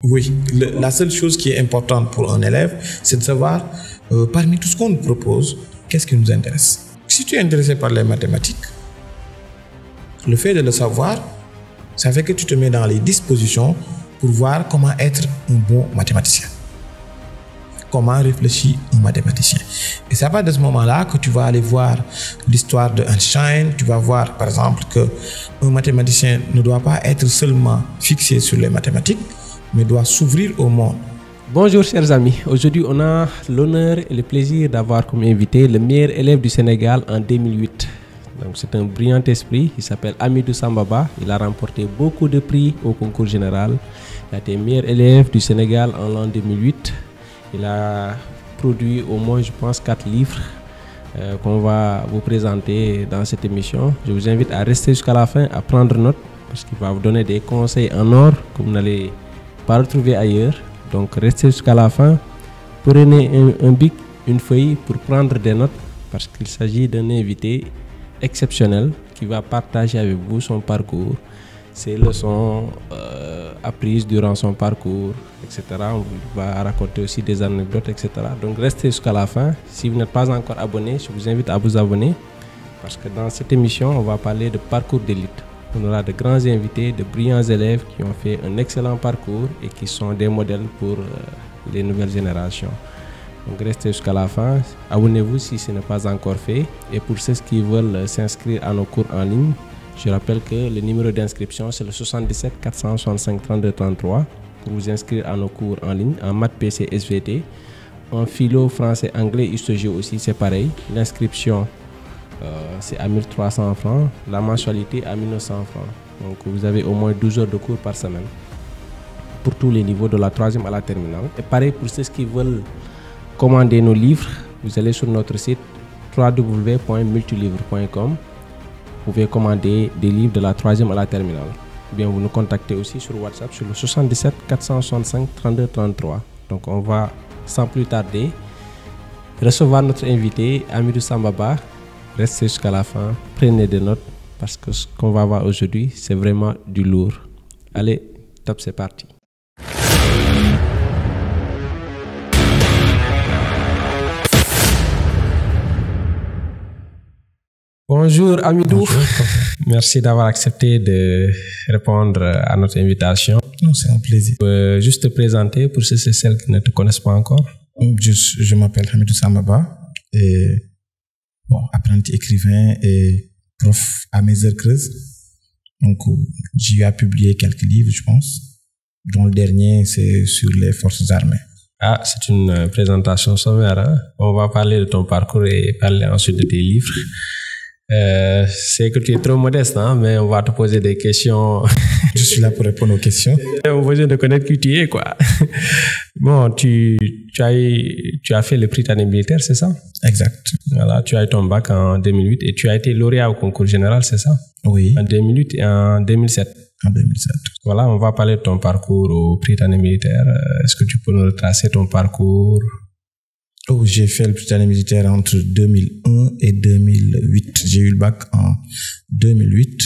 Oui, la seule chose qui est importante pour un élève, c'est de savoir, parmi tout ce qu'on nous propose, qu'est-ce qui nous intéresse. Si tu es intéressé par les mathématiques, le fait de le savoir, ça fait que tu te mets dans les dispositions pour voir comment être un bon mathématicien. Comment réfléchit un mathématicien. Et c'est à partir de ce moment-là que tu vas aller voir l'histoire de Einstein. Tu vas voir, par exemple, qu'un mathématicien ne doit pas être seulement fixé sur les mathématiques, mais doit s'ouvrir au monde. Bonjour chers amis, aujourd'hui on a l'honneur et le plaisir d'avoir comme invité le meilleur élève du Sénégal en 2008. Donc c'est un brillant esprit, il s'appelle Hamidou Sambaba, il a remporté beaucoup de prix au concours général. Il a été meilleur élève du Sénégal en l'an 2008. Il a produit au moins, je pense, 4 livres qu'on va vous présenter dans cette émission. Je vous invite à rester jusqu'à la fin, à prendre note, parce qu'il va vous donner des conseils en or que vous n'allez pas retrouver ailleurs. Donc restez jusqu'à la fin. Prenez un bic, une feuille pour prendre des notes, parce qu'il s'agit d'un invité exceptionnel qui va partager avec vous son parcours, ses leçons apprises durant son parcours, etc. On va raconter aussi des anecdotes, etc. Donc restez jusqu'à la fin. Si vous n'êtes pas encore abonné, je vous invite à vous abonner, parce que dans cette émission, on va parler de parcours d'élite. On aura de grands invités, de brillants élèves qui ont fait un excellent parcours et qui sont des modèles pour les nouvelles générations. Donc restez jusqu'à la fin, abonnez-vous si ce n'est pas encore fait. Et pour ceux qui veulent s'inscrire à nos cours en ligne, je rappelle que le numéro d'inscription c'est le 77 465 32 33 pour vous inscrire à nos cours en ligne en maths, PC, SVT. En philo, français, anglais, histoire aussi c'est pareil. L'inscription c'est à 1300 francs, la mensualité à 1900 francs. Donc vous avez au moins 12 heures de cours par semaine pour tous les niveaux de la 3e à la terminale. Et pareil pour ceux qui veulent commander nos livres, vous allez sur notre site www.multilivre.com. Vous pouvez commander des livres de la 3e à la terminale. Ou bien vous nous contactez aussi sur WhatsApp sur le 77 465 32 33. Donc on va sans plus tarder recevoir notre invité Hamidou Sambaba. Restez jusqu'à la fin, prenez des notes parce que ce qu'on va voir aujourd'hui, c'est vraiment du lourd. Allez, top, c'est parti. Bonjour Hamidou. Bonjour. Merci d'avoir accepté de répondre à notre invitation. C'est un plaisir. Juste te présenter pour ceux et celles qui ne te connaissent pas encore. Je m'appelle Hamidou Sambaba et apprenti écrivain et prof à mes heures creuses. Donc, j'ai publié quelques livres, je pense, dont le dernier, c'est sur les forces armées. Ah, c'est une présentation sommaire, hein? On va parler de ton parcours et parler ensuite de tes livres. C'est que tu es trop modeste, hein? Mais on va te poser des questions. Je suis là pour répondre aux questions. On a besoin de connaître qui tu es, quoi. Bon, tu as fait le Prytanée militaire, c'est ça? Exact. Voilà, tu as eu ton bac en 2008 et tu as été lauréat au concours général, c'est ça? Oui. En 2008 et en 2007. En 2007. Voilà, on va parler de ton parcours au Prytanée militaire. Est-ce que tu peux nous retracer ton parcours? J'ai fait le Prytanée militaire entre 2001 et 2008. J'ai eu le bac en 2008.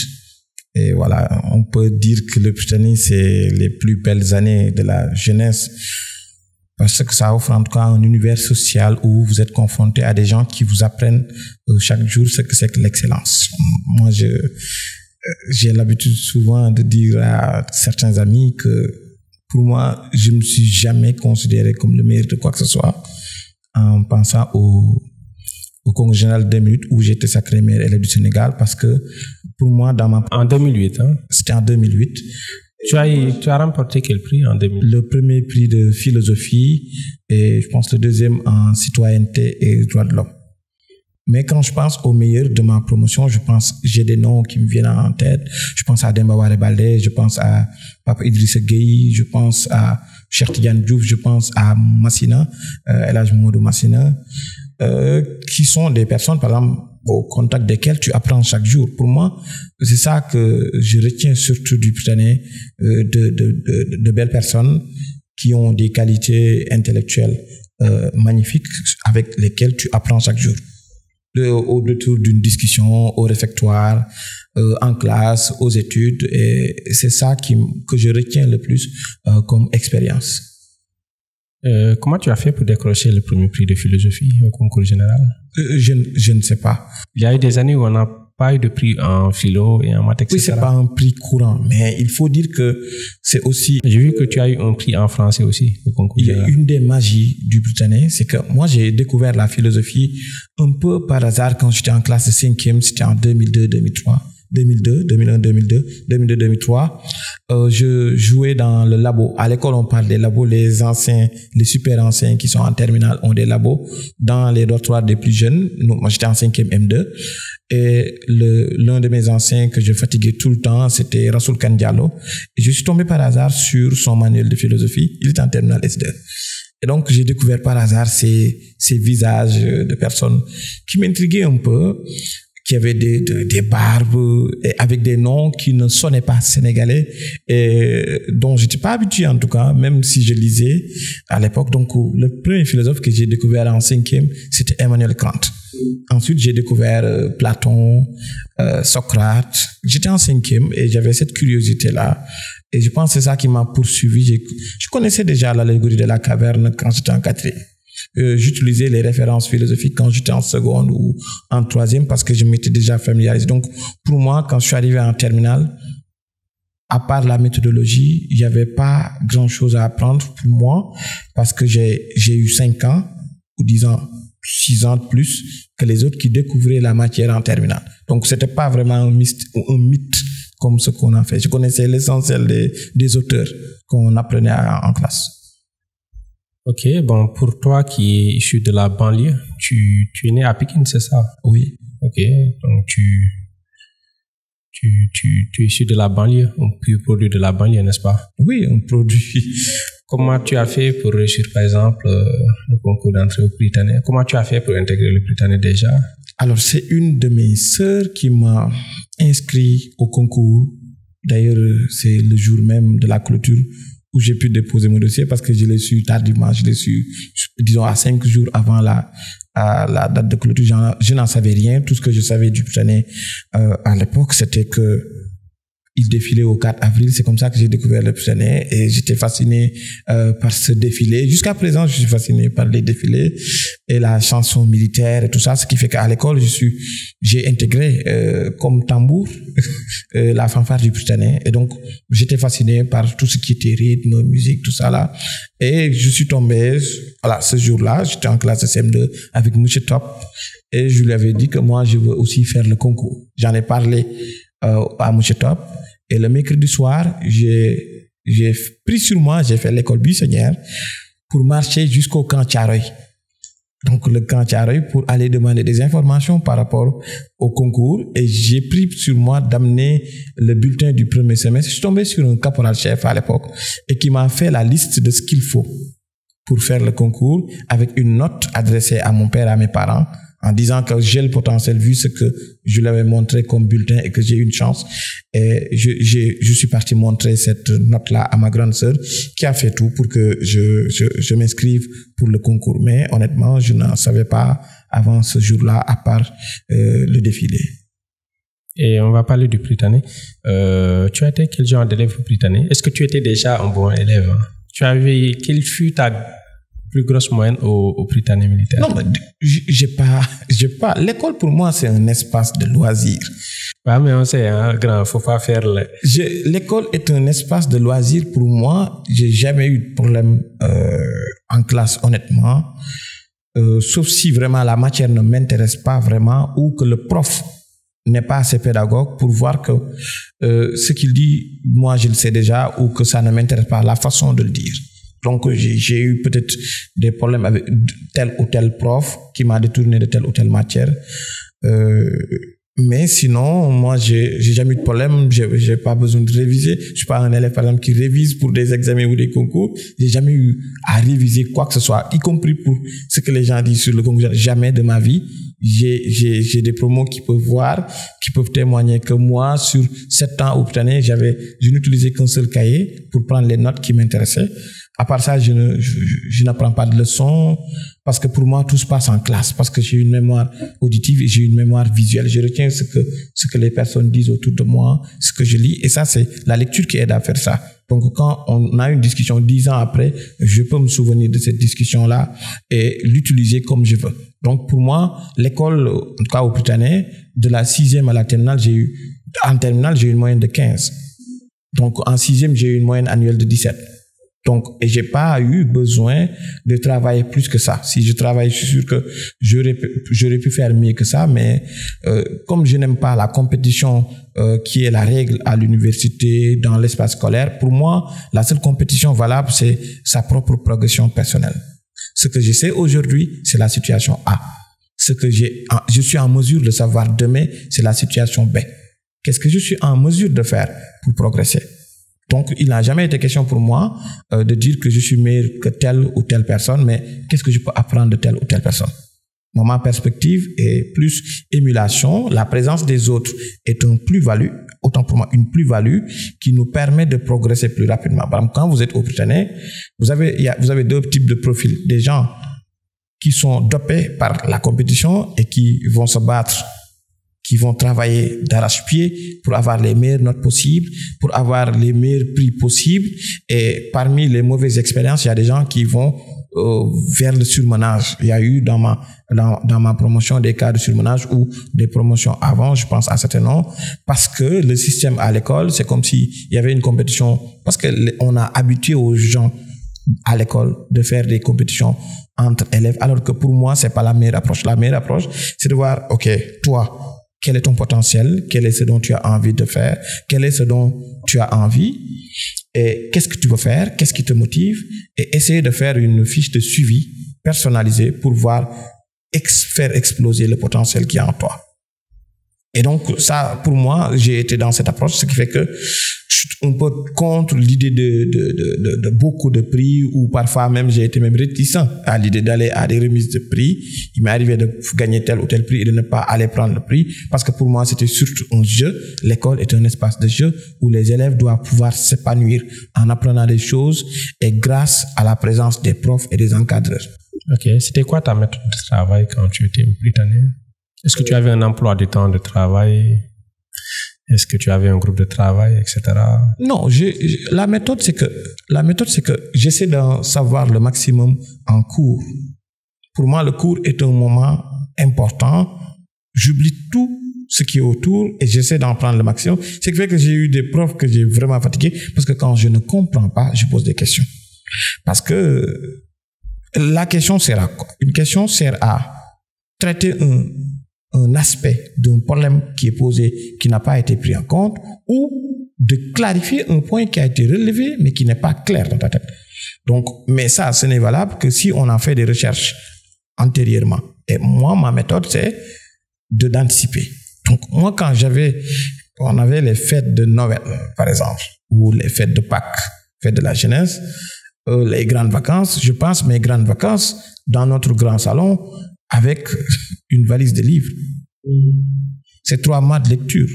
Et voilà, on peut dire que le Prytanée, c'est les plus belles années de la jeunesse. Parce que ça offre en tout cas un univers social où vous êtes confronté à des gens qui vous apprennent chaque jour ce que c'est que l'excellence. Moi, j'ai l'habitude souvent de dire à certains amis que pour moi, je ne me suis jamais considéré comme le meilleur de quoi que ce soit en pensant au concours général 2008 où j'ai été sacré meilleur élève du Sénégal parce que pour moi, En 2008, hein? C'était en 2008. Tu as remporté quel prix en 2008? Le premier prix de philosophie et je pense le deuxième en citoyenneté et droits de l'homme. Mais quand je pense au meilleur de ma promotion, j'ai des noms qui me viennent en tête. Je pense à Demba Waré Baldé, je pense à Papa Idrissa Gueye, je pense à Cheikh Tidiane Diouf, je pense à Massina, El Hadj Mamadou Massina, qui sont des personnes, par exemple, au contact desquelles tu apprends chaque jour. Pour moi, c'est ça que je retiens surtout du Prytanée, de belles personnes qui ont des qualités intellectuelles magnifiques avec lesquelles tu apprends chaque jour. autour d'une discussion au réfectoire, en classe, aux études, et c'est ça que je retiens le plus comme expérience. Comment tu as fait pour décrocher le premier prix de philosophie au concours général? Je ne sais pas. Il y a eu des années où on n'a pas eu de prix en philo et en maths, etc. Oui, c'est pas un prix courant, mais il faut dire que c'est aussi... J'ai vu que tu as eu un prix en français aussi au concours général. Une des magies du Britannique, c'est que moi, j'ai découvert la philosophie un peu par hasard quand j'étais en classe de 5e, c'était en 2002-2003. 2003, je jouais dans le labo. À l'école, on parle des labos. Les super anciens qui sont en terminale ont des labos dans les dortoirs des plus jeunes. Moi, j'étais en 5e M2. Et l'un de mes anciens que je fatiguais tout le temps, c'était Rassoul Kane Diallo. Et je suis tombé par hasard sur son manuel de philosophie. Il était en terminale S2. Et donc, j'ai découvert par hasard ces visages de personnes qui m'intriguaient un peu, qui avaient des barbes et avec des noms qui ne sonnaient pas sénégalais et dont j'étais pas habitué en tout cas, même si je lisais à l'époque. Donc, le premier philosophe que j'ai découvert en 5e, c'était Emmanuel Kant. Ensuite, j'ai découvert Platon, Socrate. J'étais en 5e et j'avais cette curiosité-là. Et je pense que c'est ça qui m'a poursuivi. Je connaissais déjà l'allégorie de la caverne quand j'étais en 4e. J'utilisais les références philosophiques quand j'étais en seconde ou en 3e parce que je m'étais déjà familiarisé. Donc, pour moi, quand je suis arrivé en terminale, à part la méthodologie, il n'y avait pas grand-chose à apprendre pour moi parce que j'ai eu 5 ans ou 10 ans, 6 ans de plus que les autres qui découvraient la matière en terminale. Donc, c'était pas vraiment un mythe comme ce qu'on a fait. Je connaissais l'essentiel des auteurs qu'on apprenait en classe. Ok, bon, pour toi qui es issu de la banlieue, tu es né à Pikine, c'est ça? Oui. Ok, donc tu es issu de la banlieue, un pur produit de la banlieue, n'est-ce pas? Oui, un produit. Comment tu as fait pour réussir, par exemple, le concours d'entrée au Britannique? Comment tu as fait pour intégrer le Britannique déjà? Alors, c'est une de mes sœurs qui m'a inscrit au concours. D'ailleurs, c'est le jour même de la clôture où j'ai pu déposer mon dossier parce que je l'ai su tardivement, je l'ai su, disons, à 5 jours avant la date de clôture. Je n'en savais rien. Tout ce que je savais du Britannique à l'époque, c'était que il défilait au 4 avril. C'est comme ça que j'ai découvert le Britannique et j'étais fasciné par ce défilé. Jusqu'à présent, je suis fasciné par les défilés et la chanson militaire et tout ça, ce qui fait qu'à l'école, j'ai intégré comme tambour la fanfare du Britannique et donc j'étais fasciné par tout ce qui était rythme, musique, tout ça là. Et je suis tombé, voilà, ce jour-là, j'étais en classe de CM2 avec M. Top et je lui avais dit que moi, je veux aussi faire le concours. J'en ai parlé à M. Top. Et le mercredi soir, j'ai pris sur moi, j'ai fait l'école buissonnière pour marcher jusqu'au camp Thiaroye. Donc le camp Thiaroye pour aller demander des informations par rapport au concours. Et j'ai pris sur moi d'amener le bulletin du premier semestre. Je suis tombé sur un caporal-chef à l'époque et qui m'a fait la liste de ce qu'il faut pour faire le concours avec une note adressée à mon père et à mes parents, en disant que j'ai le potentiel vu ce que je lui avais montré comme bulletin et que j'ai eu une chance. Et je suis parti montrer cette note-là à ma grande sœur qui a fait tout pour que je m'inscrive pour le concours. Mais honnêtement, je n'en savais pas avant ce jour-là, à part le défilé. Et on va parler du Britannique. Tu as été quel genre d'élève au Britannique? Est-ce que tu étais déjà un bon élève? Quelle fut ta plus grosse moyenne au Britannique militaire? Non, mais j'ai pas. L'école pour moi c'est un espace de loisirs. Ah, mais on sait, hein, grand, faut pas faire l'école est un espace de loisirs pour moi. J'ai jamais eu de problème en classe, honnêtement. Sauf si vraiment la matière ne m'intéresse pas vraiment ou que le prof n'est pas assez pédagogue pour voir que ce qu'il dit, moi je le sais déjà, ou que ça ne m'intéresse pas, la façon de le dire. Donc j'ai eu peut-être des problèmes avec tel ou tel prof qui m'a détourné de telle ou telle matière. Mais sinon, moi j'ai jamais eu de problème, j'ai pas besoin de réviser. Je suis pas un élève par exemple qui révise pour des examens ou des concours. J'ai jamais eu à réviser quoi que ce soit, y compris pour ce que les gens disent sur le concours. Jamais de ma vie. J'ai des promos qui peuvent témoigner que moi, sur 7 ans au Britannique, je n'utilisais qu'un seul cahier pour prendre les notes qui m'intéressaient. À part ça, je n'apprends pas de leçons parce que pour moi, tout se passe en classe, parce que j'ai une mémoire auditive et j'ai une mémoire visuelle. Je retiens ce que les personnes disent autour de moi, ce que je lis. Et ça, c'est la lecture qui aide à faire ça. Donc, quand on a une discussion 10 ans après, je peux me souvenir de cette discussion-là et l'utiliser comme je veux. Donc, pour moi, l'école, en tout cas au Prytanée, de la 6e à la terminale, en terminale, j'ai eu une moyenne de 15. Donc, en 6e, j'ai eu une moyenne annuelle de 17. Donc, et j'ai pas eu besoin de travailler plus que ça. Si je travaille, je suis sûr que j'aurais pu faire mieux que ça, mais comme je n'aime pas la compétition qui est la règle à l'université, dans l'espace scolaire, pour moi, la seule compétition valable, c'est sa propre progression personnelle. Ce que je sais aujourd'hui, c'est la situation A. Ce que je suis en mesure de savoir demain, c'est la situation B. Qu'est-ce que je suis en mesure de faire pour progresser? Donc, il n'a jamais été question pour moi de dire que je suis meilleur que telle ou telle personne, mais qu'est-ce que je peux apprendre de telle ou telle personne? Ma perspective est plus émulation. La présence des autres est une plus-value, autant pour moi une plus-value qui nous permet de progresser plus rapidement. Par exemple, quand vous êtes au Prytanée, vous avez deux types de profils. Des gens qui sont dopés par la compétition et qui vont se battre, qui vont travailler d'arrache-pied pour avoir les meilleures notes possibles, pour avoir les meilleurs prix possibles. Et parmi les mauvaises expériences, il y a des gens qui vont vers le surmenage. Il y a eu dans ma promotion des cas de surmenage ou des promotions avant, je pense à certains noms, parce que le système à l'école, c'est comme s'il y avait une compétition, parce qu'on a habitué aux gens à l'école de faire des compétitions entre élèves, alors que pour moi, c'est pas la meilleure approche. La meilleure approche, c'est de voir, OK, toi, quel est ton potentiel? Quel est ce dont tu as envie de faire? Quel est ce dont tu as envie? Et qu'est-ce que tu veux faire? Qu'est-ce qui te motive? Et essayer de faire une fiche de suivi personnalisée pour voir faire exploser le potentiel qu'il y a en toi. Et donc, ça, pour moi, j'ai été dans cette approche, ce qui fait que je suis un peu contre l'idée de beaucoup de prix, ou parfois même, j'ai été même réticent à l'idée d'aller à des remises de prix. Il m'est arrivé de gagner tel ou tel prix et de ne pas aller prendre le prix, parce que pour moi, c'était surtout un jeu. L'école est un espace de jeu où les élèves doivent pouvoir s'épanouir en apprenant des choses et grâce à la présence des profs et des encadreurs. Ok, c'était quoi ta méthode de travail quand tu étais au Prytanée? Est-ce que tu avais un emploi du temps de travail? Est-ce que tu avais un groupe de travail, etc.? Non, la méthode, c'est que j'essaie d'en savoir le maximum en cours. Pour moi, le cours est un moment important. J'oublie tout ce qui est autour et j'essaie d'en prendre le maximum. Ce qui fait que j'ai eu des profs que j'ai vraiment fatigués, parce que quand je ne comprends pas, je pose des questions. Parce que la question sert à quoi? Une question sert à traiter un aspect d'un problème qui est posé, qui n'a pas été pris en compte, ou de clarifier un point qui a été relevé, mais qui n'est pas clair dans ta tête. Donc, mais ça, ce n'est valable que si on a fait des recherches antérieurement. Et moi, ma méthode, c'est d'anticiper. Donc, moi, quand on avait les fêtes de Noël, par exemple, ou les fêtes de Pâques, fêtes de la jeunesse, les grandes vacances, je passe mes grandes vacances dans notre grand salon avec une valise de livres. C'est 3 mois de lecture.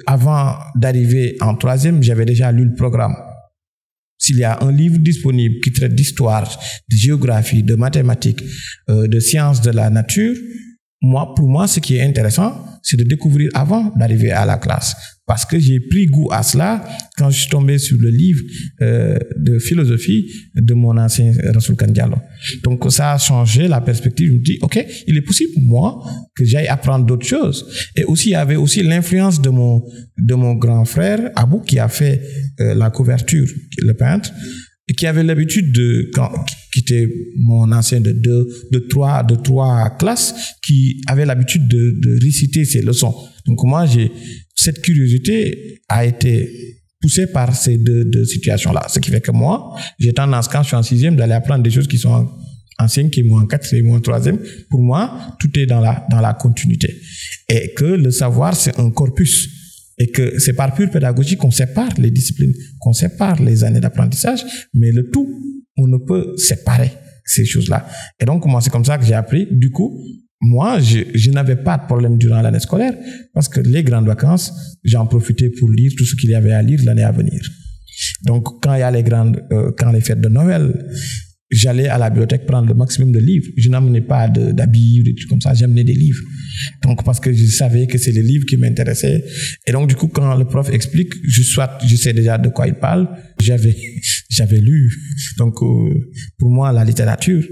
Avant d'arriver en 3e, j'avais déjà lu le programme. S'il y a un livre disponible qui traite d'histoire, de géographie, de mathématiques, de sciences de la nature, pour moi, ce qui est intéressant, c'est de découvrir avant d'arriver à la classe. Parce que j'ai pris goût à cela quand je suis tombé sur le livre de philosophie de mon ancien Rassoul Kandialo. Donc ça a changé la perspective. Je me dis, OK, il est possible, moi, que j'aille apprendre d'autres choses. Et aussi, il y avait aussi l'influence de mon grand frère, Abou, qui a fait la couverture, le peintre, et qui avait l'habitude qui était mon ancien de trois classes, qui avait l'habitude de réciter ses leçons. Donc moi, cette curiosité a été poussée par ces deux situations-là. Ce qui fait que moi, j'ai tendance, quand je suis en 6e, d'aller apprendre des choses qui sont en 5e ou en 4e ou en 3e. Pour moi, tout est dans la continuité. Et que le savoir, c'est un corpus. Et que c'est par pure pédagogie qu'on sépare les disciplines, qu'on sépare les années d'apprentissage, mais le tout, on ne peut séparer ces choses-là. Et donc, moi, c'est comme ça que j'ai appris. Du coup, moi, je n'avais pas de problème durant l'année scolaire, parce que les grandes vacances, j'en profitais pour lire tout ce qu'il y avait à lire l'année à venir. Donc, quand il y a quand les fêtes de Noël, j'allais à la bibliothèque prendre le maximum de livres. Je n'amenais pas d'habits ou des trucs comme ça, j'amenais des livres. Donc, parce que je savais que c'est les livres qui m'intéressaient. Et donc, du coup, quand le prof explique, je sais déjà de quoi il parle, j'avais lu. Donc, pour moi, la littérature,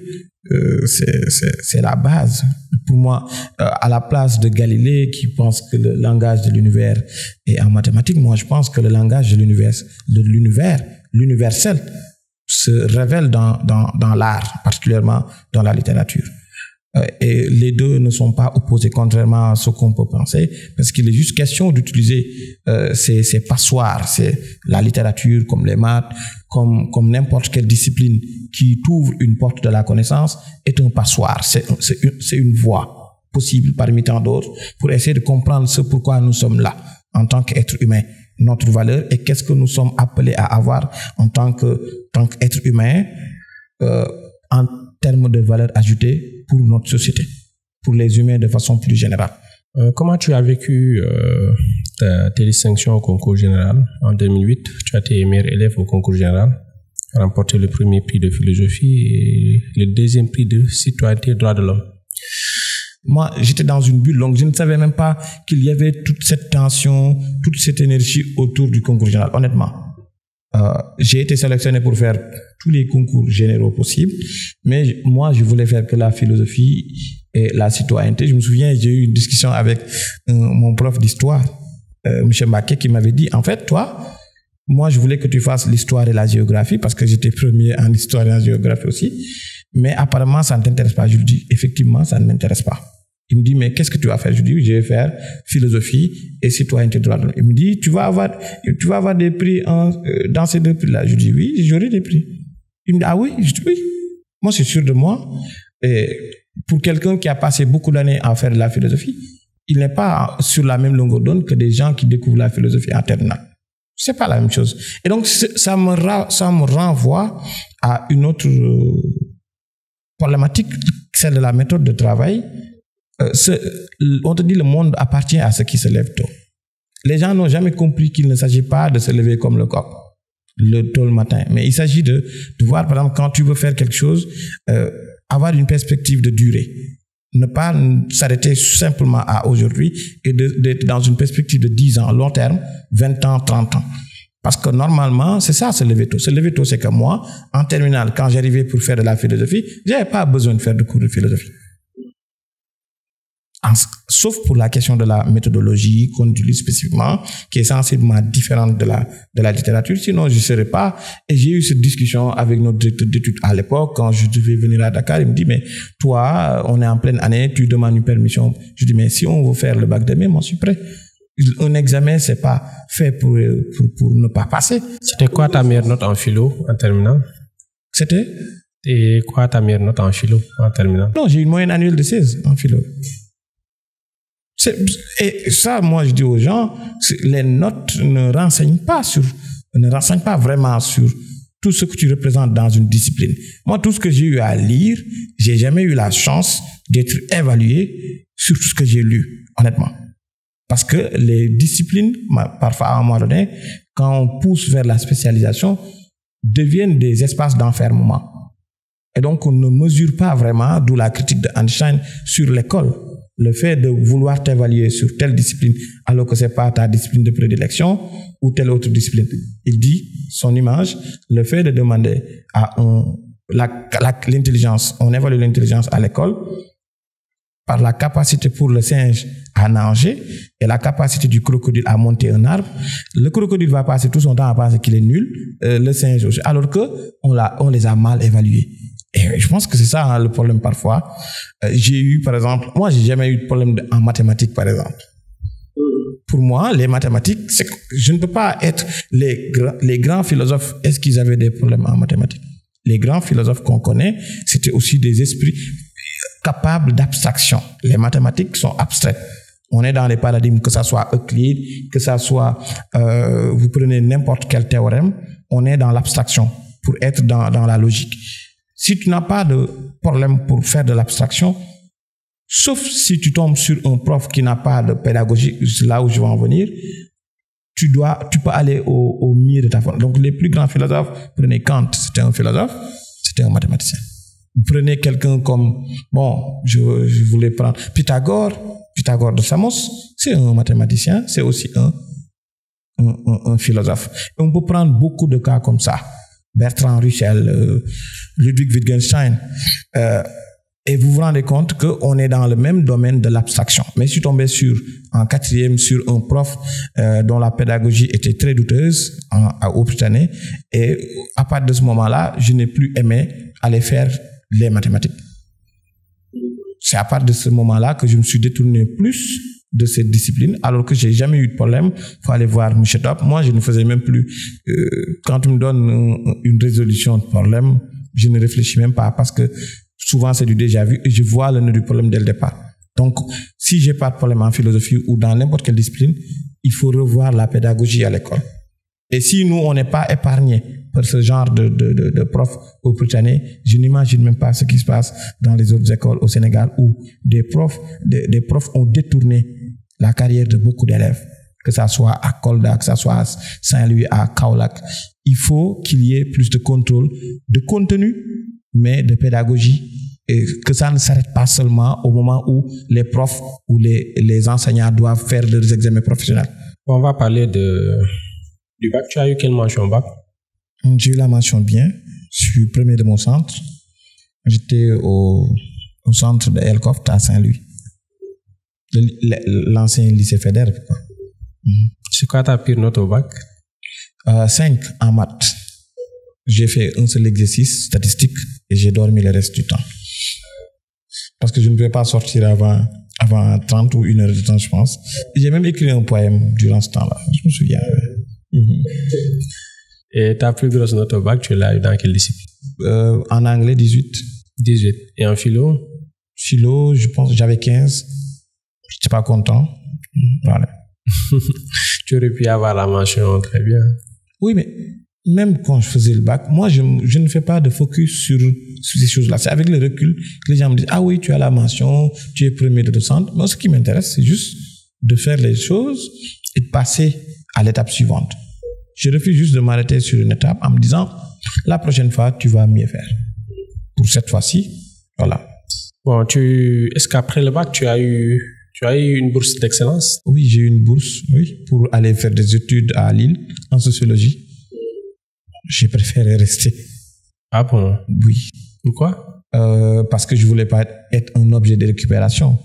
c'est la base. Pour moi, à la place de Galilée qui pense que le langage de l'univers est en mathématiques, moi, je pense que le langage de l'universel, se révèle dans l'art, particulièrement dans la littérature. Et les deux ne sont pas opposés, contrairement à ce qu'on peut penser, parce qu'il est juste question d'utiliser ces passoires, c'est la littérature comme les maths, comme n'importe quelle discipline qui t'ouvre une porte de la connaissance, est un passoire, c'est une voie possible parmi tant d'autres pour essayer de comprendre ce pourquoi nous sommes là en tant qu'être humain, notre valeur et qu'est-ce que nous sommes appelés à avoir en tant qu'être humain en termes de valeur ajoutée pour notre société, pour les humains de façon plus générale. Comment tu as vécu tes distinctions au concours général en 2008? Tu as été meilleur élève au concours général, remporté le premier prix de philosophie et le deuxième prix de citoyenneté et droits de l'homme. Moi, j'étais dans une bulle, donc je ne savais même pas qu'il y avait toute cette tension, toute cette énergie autour du concours général, honnêtement. J'ai été sélectionné pour faire tous les concours généraux possibles, mais moi, je voulais faire que la philosophie et la citoyenneté. Je me souviens, j'ai eu une discussion avec mon prof d'histoire, M. Mbaké, qui m'avait dit, en fait, toi, moi, je voulais que tu fasses l'histoire et la géographie, parce que j'étais premier en histoire et en géographie aussi, mais apparemment, ça ne t'intéresse pas. Je lui dis, effectivement, ça ne m'intéresse pas. Il me dit, mais qu'est-ce que tu vas faire? Je lui dis, je vais faire philosophie et citoyenneté droit de l'homme. Il me dit, tu vas avoir des prix dans ces deux prix-là. Je dis, oui, j'aurai des prix. Il me dit, ah oui? Je dis, oui. Moi, c'est sûr de moi. Et pour quelqu'un qui a passé beaucoup d'années à faire de la philosophie, il n'est pas sur la même longueur d'onde que des gens qui découvrent la philosophie en terminale. C'est pas la même chose. Et donc, ça me renvoie à une autre problématique, celle de la méthode de travail. On te dit le monde appartient à ceux qui se lèvent tôt. Les gens n'ont jamais compris qu'il ne s'agit pas de se lever comme le coq tôt le matin, mais il s'agit de voir, par exemple, quand tu veux faire quelque chose, avoir une perspective de durée, ne pas s'arrêter simplement à aujourd'hui et d'être dans une perspective de 10 ans, long terme, 20 ans, 30 ans. Parce que normalement, c'est ça, se lever tôt. Se lever tôt, c'est que moi, en terminale, quand j'arrivais pour faire de la philosophie, j'avais pas besoin de faire de cours de philosophie. Sauf pour la question de la méthodologie qu'on utilise spécifiquement, qui est sensiblement différente de la littérature. Sinon, je ne serais pas. Et j'ai eu cette discussion avec notre directeur d'études à l'époque, quand je devais venir à Dakar. Il me dit, mais toi, on est en pleine année, tu demandes une permission. Je dis, mais si on veut faire le bac de mai, moi, je suis prêt. Un examen, c'est pas fait pour ne pas passer. C'était quoi ta meilleure note en philo en terminale? C'était? Et quoi ta meilleure note en philo en terminale? Non, j'ai une moyenne annuelle de 16 en philo. Et ça, moi, je dis aux gens, les notes ne renseignent pas vraiment sur tout ce que tu représentes dans une discipline. Moi, tout ce que j'ai eu à lire, j'ai jamais eu la chance d'être évalué sur tout ce que j'ai lu, honnêtement. Parce que les disciplines, parfois à un moment donné, quand on pousse vers la spécialisation, deviennent des espaces d'enfermement. Et donc, on ne mesure pas vraiment, d'où la critique de Einstein sur l'école. Le fait de vouloir t'évaluer sur telle discipline alors que c'est pas ta discipline de prédilection ou telle autre discipline. Il dit, son image, le fait de demander à l'intelligence, on évalue l'intelligence à l'école par la capacité pour le singe à nager et la capacité du crocodile à monter un arbre. Le crocodile va passer tout son temps à penser qu'il est nul, le singe aussi, alors que on les a mal évalués. Et je pense que c'est ça, hein, le problème parfois. J'ai eu, par exemple, moi, j'ai jamais eu de problème en mathématiques, par exemple. Pour moi, les mathématiques, je ne peux pas être les grands philosophes. Est-ce qu'ils avaient des problèmes en mathématiques? Les grands philosophes qu'on connaît, c'était aussi des esprits capables d'abstraction. Les mathématiques sont abstraites. On est dans les paradigmes, que ça soit Euclide, que ça soit, vous prenez n'importe quel théorème, on est dans l'abstraction pour être dans la logique. Si tu n'as pas de problème pour faire de l'abstraction, sauf si tu tombes sur un prof qui n'a pas de pédagogie, c'est là où je vais en venir, tu peux aller au milieu de ta forme. Donc, les plus grands philosophes, prenez Kant, c'était un philosophe, c'était un mathématicien. Vous prenez quelqu'un comme, je voulais prendre Pythagore de Samos, c'est un mathématicien, c'est aussi un philosophe. Et on peut prendre beaucoup de cas comme ça. Bertrand Russell, Ludwig Wittgenstein, et vous vous rendez compte qu'on est dans le même domaine de l'abstraction. Mais je suis tombé en quatrième sur un prof dont la pédagogie était très douteuse au Britannique, et à partir de ce moment-là, je n'ai plus aimé aller faire les mathématiques. C'est à partir de ce moment-là que je me suis détourné plus de cette discipline, alors que j'ai jamais eu de problème. Faut aller voir M. Top. Moi, je ne faisais même plus. Quand tu me donnes une résolution de problème, je ne réfléchis même pas, parce que souvent c'est du déjà vu et je vois le nœud du problème dès le départ. Donc, si j'ai pas de problème en philosophie ou dans n'importe quelle discipline, il faut revoir la pédagogie à l'école. Et si nous, on n'est pas épargnés par ce genre de profs au Britannique, je n'imagine même pas ce qui se passe dans les autres écoles au Sénégal, où des profs ont détourné la carrière de beaucoup d'élèves, que ça soit à Kolda, que ça soit à Saint-Louis, à Kaolack. Il faut qu'il y ait plus de contrôle, de contenu, mais de pédagogie, et que ça ne s'arrête pas seulement au moment où les profs ou les enseignants doivent faire leurs examens professionnels. On va parler du bac. Tu as eu quelle mention au bac? J'ai eu la mention bien. Je suis premier de mon centre. J'étais au centre de Elcoft à Saint-Louis. L'ancien lycée fédéral. C'est quoi ta pire note au bac? 5 en maths. J'ai fait un seul exercice statistique et j'ai dormi le reste du temps. Parce que je ne pouvais pas sortir avant 30 ou 1 heure de temps, je pense. Et j'ai même écrit un poème durant ce temps-là. Je me souviens. Et ta plus grosse note au bac, tu l'as eu dans quelle discipline? En anglais, 18. 18. Et en philo? Philo, je pense que j'avais 15. Je n'étais pas content. Voilà. Tu aurais pu avoir la mention très bien. Oui, mais même quand je faisais le bac, moi, je ne fais pas de focus sur ces choses-là. C'est avec le recul que les gens me disent « Ah oui, tu as la mention, tu es premier de ton centre. » Moi, ce qui m'intéresse, c'est juste de faire les choses et de passer à l'étape suivante. Je refuse juste de m'arrêter sur une étape en me disant « La prochaine fois, tu vas mieux faire. » Pour cette fois-ci, voilà. Bon, est-ce qu'après le bac, tu as eu une bourse d'excellence? Oui, j'ai eu une bourse, pour aller faire des études à Lille en sociologie. J'ai préféré rester. Ah bon? Oui. Pourquoi? Parce que je voulais pas être un objet de récupération.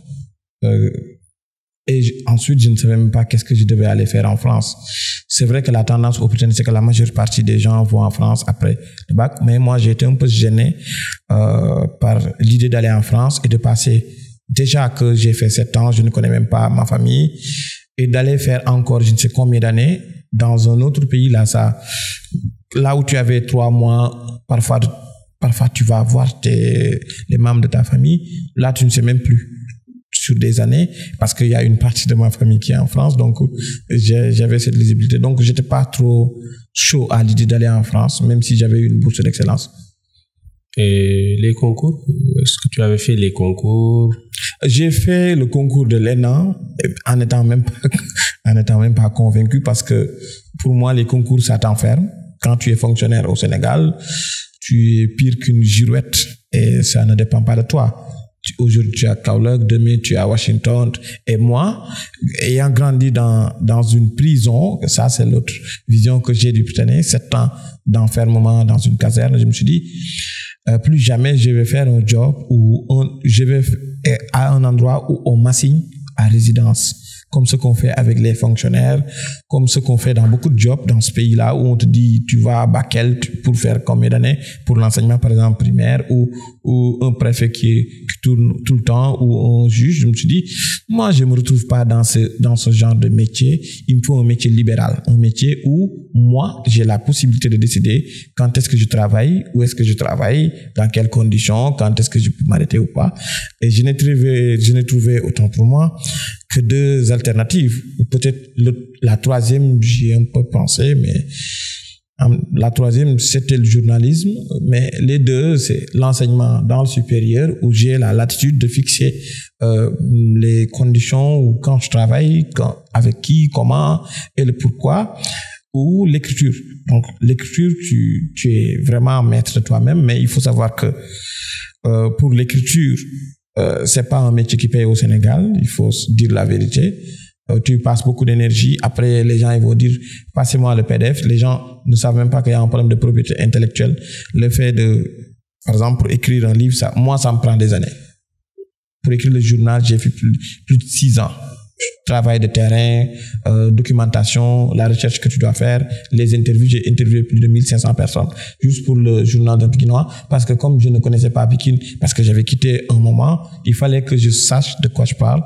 Et ensuite, je ne savais même pas qu'est-ce que je devais aller faire en France. C'est vrai que la tendance au Britannique, c'est que la majeure partie des gens vont en France après le bac. Mais moi, j'ai été un peu gêné par l'idée d'aller en France et de passer. Déjà que j'ai fait 7 ans, je ne connais même pas ma famille. Et d'aller faire encore je ne sais combien d'années dans un autre pays, là où tu avais 3 mois, parfois tu vas voir les membres de ta famille. Là, tu ne sais même plus sur des années, parce qu'il y a une partie de ma famille qui est en France, donc j'avais cette lisibilité. Donc, j'étais pas trop chaud à l'idée d'aller en France, même si j'avais eu une bourse d'excellence. Et les concours? Est-ce que tu avais fait les concours? J'ai fait le concours de l'ENA en n'étant même pas convaincu, parce que pour moi, les concours, ça t'enferme. Quand tu es fonctionnaire au Sénégal, tu es pire qu'une girouette et ça ne dépend pas de toi. Aujourd'hui, tu es à Kaolack, demain, tu es à Washington. Et moi, ayant grandi dans une prison, ça, c'est l'autre vision que j'ai du Britannique, 7 ans d'enfermement dans une caserne, je me suis dit, plus jamais je vais faire un job où je vais à un endroit où on m'assigne à résidence, comme ce qu'on fait avec les fonctionnaires, comme ce qu'on fait dans beaucoup de jobs dans ce pays-là, où on te dit tu vas à Bakel pour faire combien d'années pour l'enseignement, par exemple, primaire, ou un préfet qui tourne tout le temps, ou un juge. Je me suis dit, moi, je me retrouve pas dans ce genre de métier. Il me faut un métier libéral, un métier où moi, j'ai la possibilité de décider quand est-ce que je travaille, où est-ce que je travaille, dans quelles conditions, quand est-ce que je peux m'arrêter ou pas. Et je n'ai trouvé autant pour moi que 2 alternatives, ou peut-être la troisième, j'y ai un peu pensé, mais La troisième, c'était le journalisme, mais les deux, c'est l'enseignement dans le supérieur où j'ai la latitude de fixer les conditions où quand je travaille, avec qui, comment et le pourquoi, ou l'écriture. Donc l'écriture, tu es vraiment maître de toi-même, mais il faut savoir que pour l'écriture, c'est pas un métier qui paye au Sénégal, il faut dire la vérité. Tu passes beaucoup d'énergie. Après, les gens ils vont dire passez-moi le PDF. Les gens ne savent même pas qu'il y a un problème de propriété intellectuelle. Le fait de, par exemple, pour écrire un livre, ça me prend des années. Pour écrire le journal, j'ai fait plus de 6 ans. Travail de terrain, documentation, la recherche que tu dois faire, les interviews. J'ai interviewé plus de 1500 personnes juste pour le journal d'un Pikinois, parce que comme je ne connaissais pas Pikine, parce que j'avais quitté un moment, il fallait que je sache de quoi je parle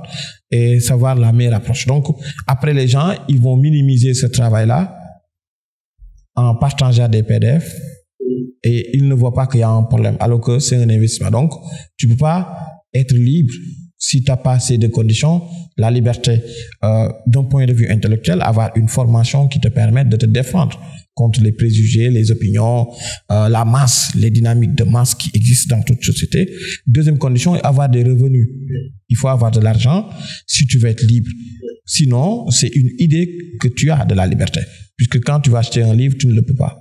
et savoir la meilleure approche. Donc, après, les gens, ils vont minimiser ce travail-là en partageant des PDF et ils ne voient pas qu'il y a un problème, alors que c'est un investissement. Donc, tu peux pas être libre si tu n'as pas ces deux conditions. La liberté, d'un point de vue intellectuel, avoir une formation qui te permette de te défendre contre les préjugés, les opinions, la masse, les dynamiques de masse qui existent dans toute société. Deuxième condition, avoir des revenus. Il faut avoir de l'argent si tu veux être libre. Sinon, c'est une idée que tu as de la liberté. Puisque quand tu vas acheter un livre, tu ne le peux pas.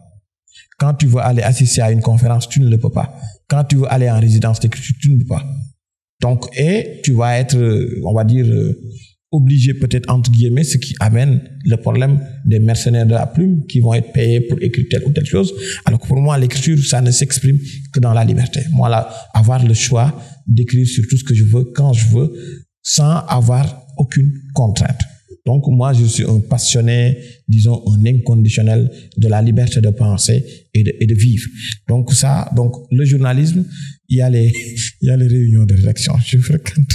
Quand tu veux aller assister à une conférence, tu ne le peux pas. Quand tu veux aller en résidence d'écriture, tu ne peux pas. Donc, et tu vas être, on va dire, obligé peut-être, entre guillemets, ce qui amène le problème des mercenaires de la plume qui vont être payés pour écrire telle ou telle chose. Alors que pour moi, l'écriture, ça ne s'exprime que dans la liberté. Moi, là, avoir le choix d'écrire sur tout ce que je veux, quand je veux, sans avoir aucune contrainte. Donc, moi, je suis un passionné, disons, un inconditionnel de la liberté de penser et de vivre. Donc, le journalisme, il y a les réunions de rédaction. Je fréquente,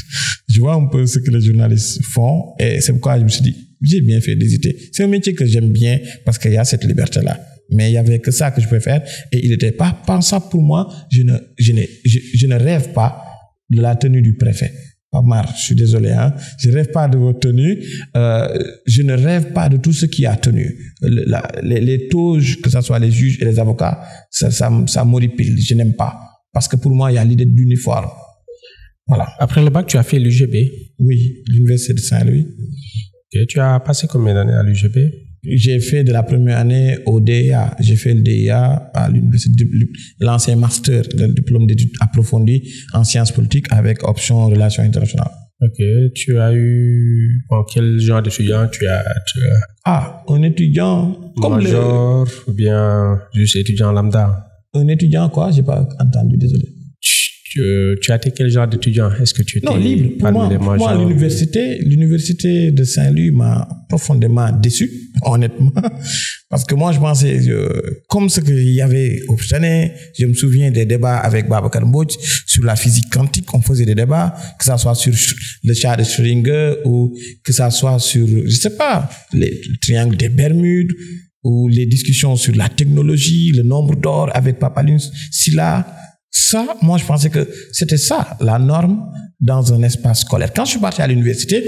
je vois un peu ce que les journalistes font et c'est pourquoi je me suis dit, j'ai bien fait d'hésiter. C'est un métier que j'aime bien parce qu'il y a cette liberté-là. Mais il y avait que ça que je pouvais faire et il n'était pas pensable pour moi. Je ne rêve pas de la tenue du préfet. Pas marre, je suis désolé, hein. Je rêve pas de votre tenue. Je ne rêve pas de tout ce qui a tenu. Les toges, que ce soit les juges et les avocats, ça m'horripile. Je n'aime pas. Parce que pour moi, il y a l'idée d'uniforme. Voilà. Après le bac, tu as fait l'UGB? Oui, l'Université de Saint-Louis. Okay. Tu as passé combien d'années à l'UGB? J'ai fait de la première année au DIA. J'ai fait le DIA à l'université, l'ancien master, le diplôme d'études approfondies en sciences politiques avec option relations internationales. Ok. Tu as eu quel genre d'étudiant tu as un étudiant comme major ou bien juste étudiant lambda? Un étudiant quoi? J'ai pas entendu, désolé. Tu as été quel genre d'étudiant? Est-ce que tu étais libre. Pour moi, l'université de Saint-Louis m'a profondément déçu, honnêtement. Parce que moi, je pensais, comme ce qu'il y avait au Pichtané, je me souviens des débats avec Babacar Mbodj sur la physique quantique. On faisait des débats, que ça soit sur le chat de Schrödinger ou que ça soit sur, je sais pas, le triangle des Bermudes ou les discussions sur la technologie, le nombre d'or avec Papalus, Silla. Ça, moi, je pensais que c'était ça, la norme dans un espace scolaire. Quand je suis parti à l'université,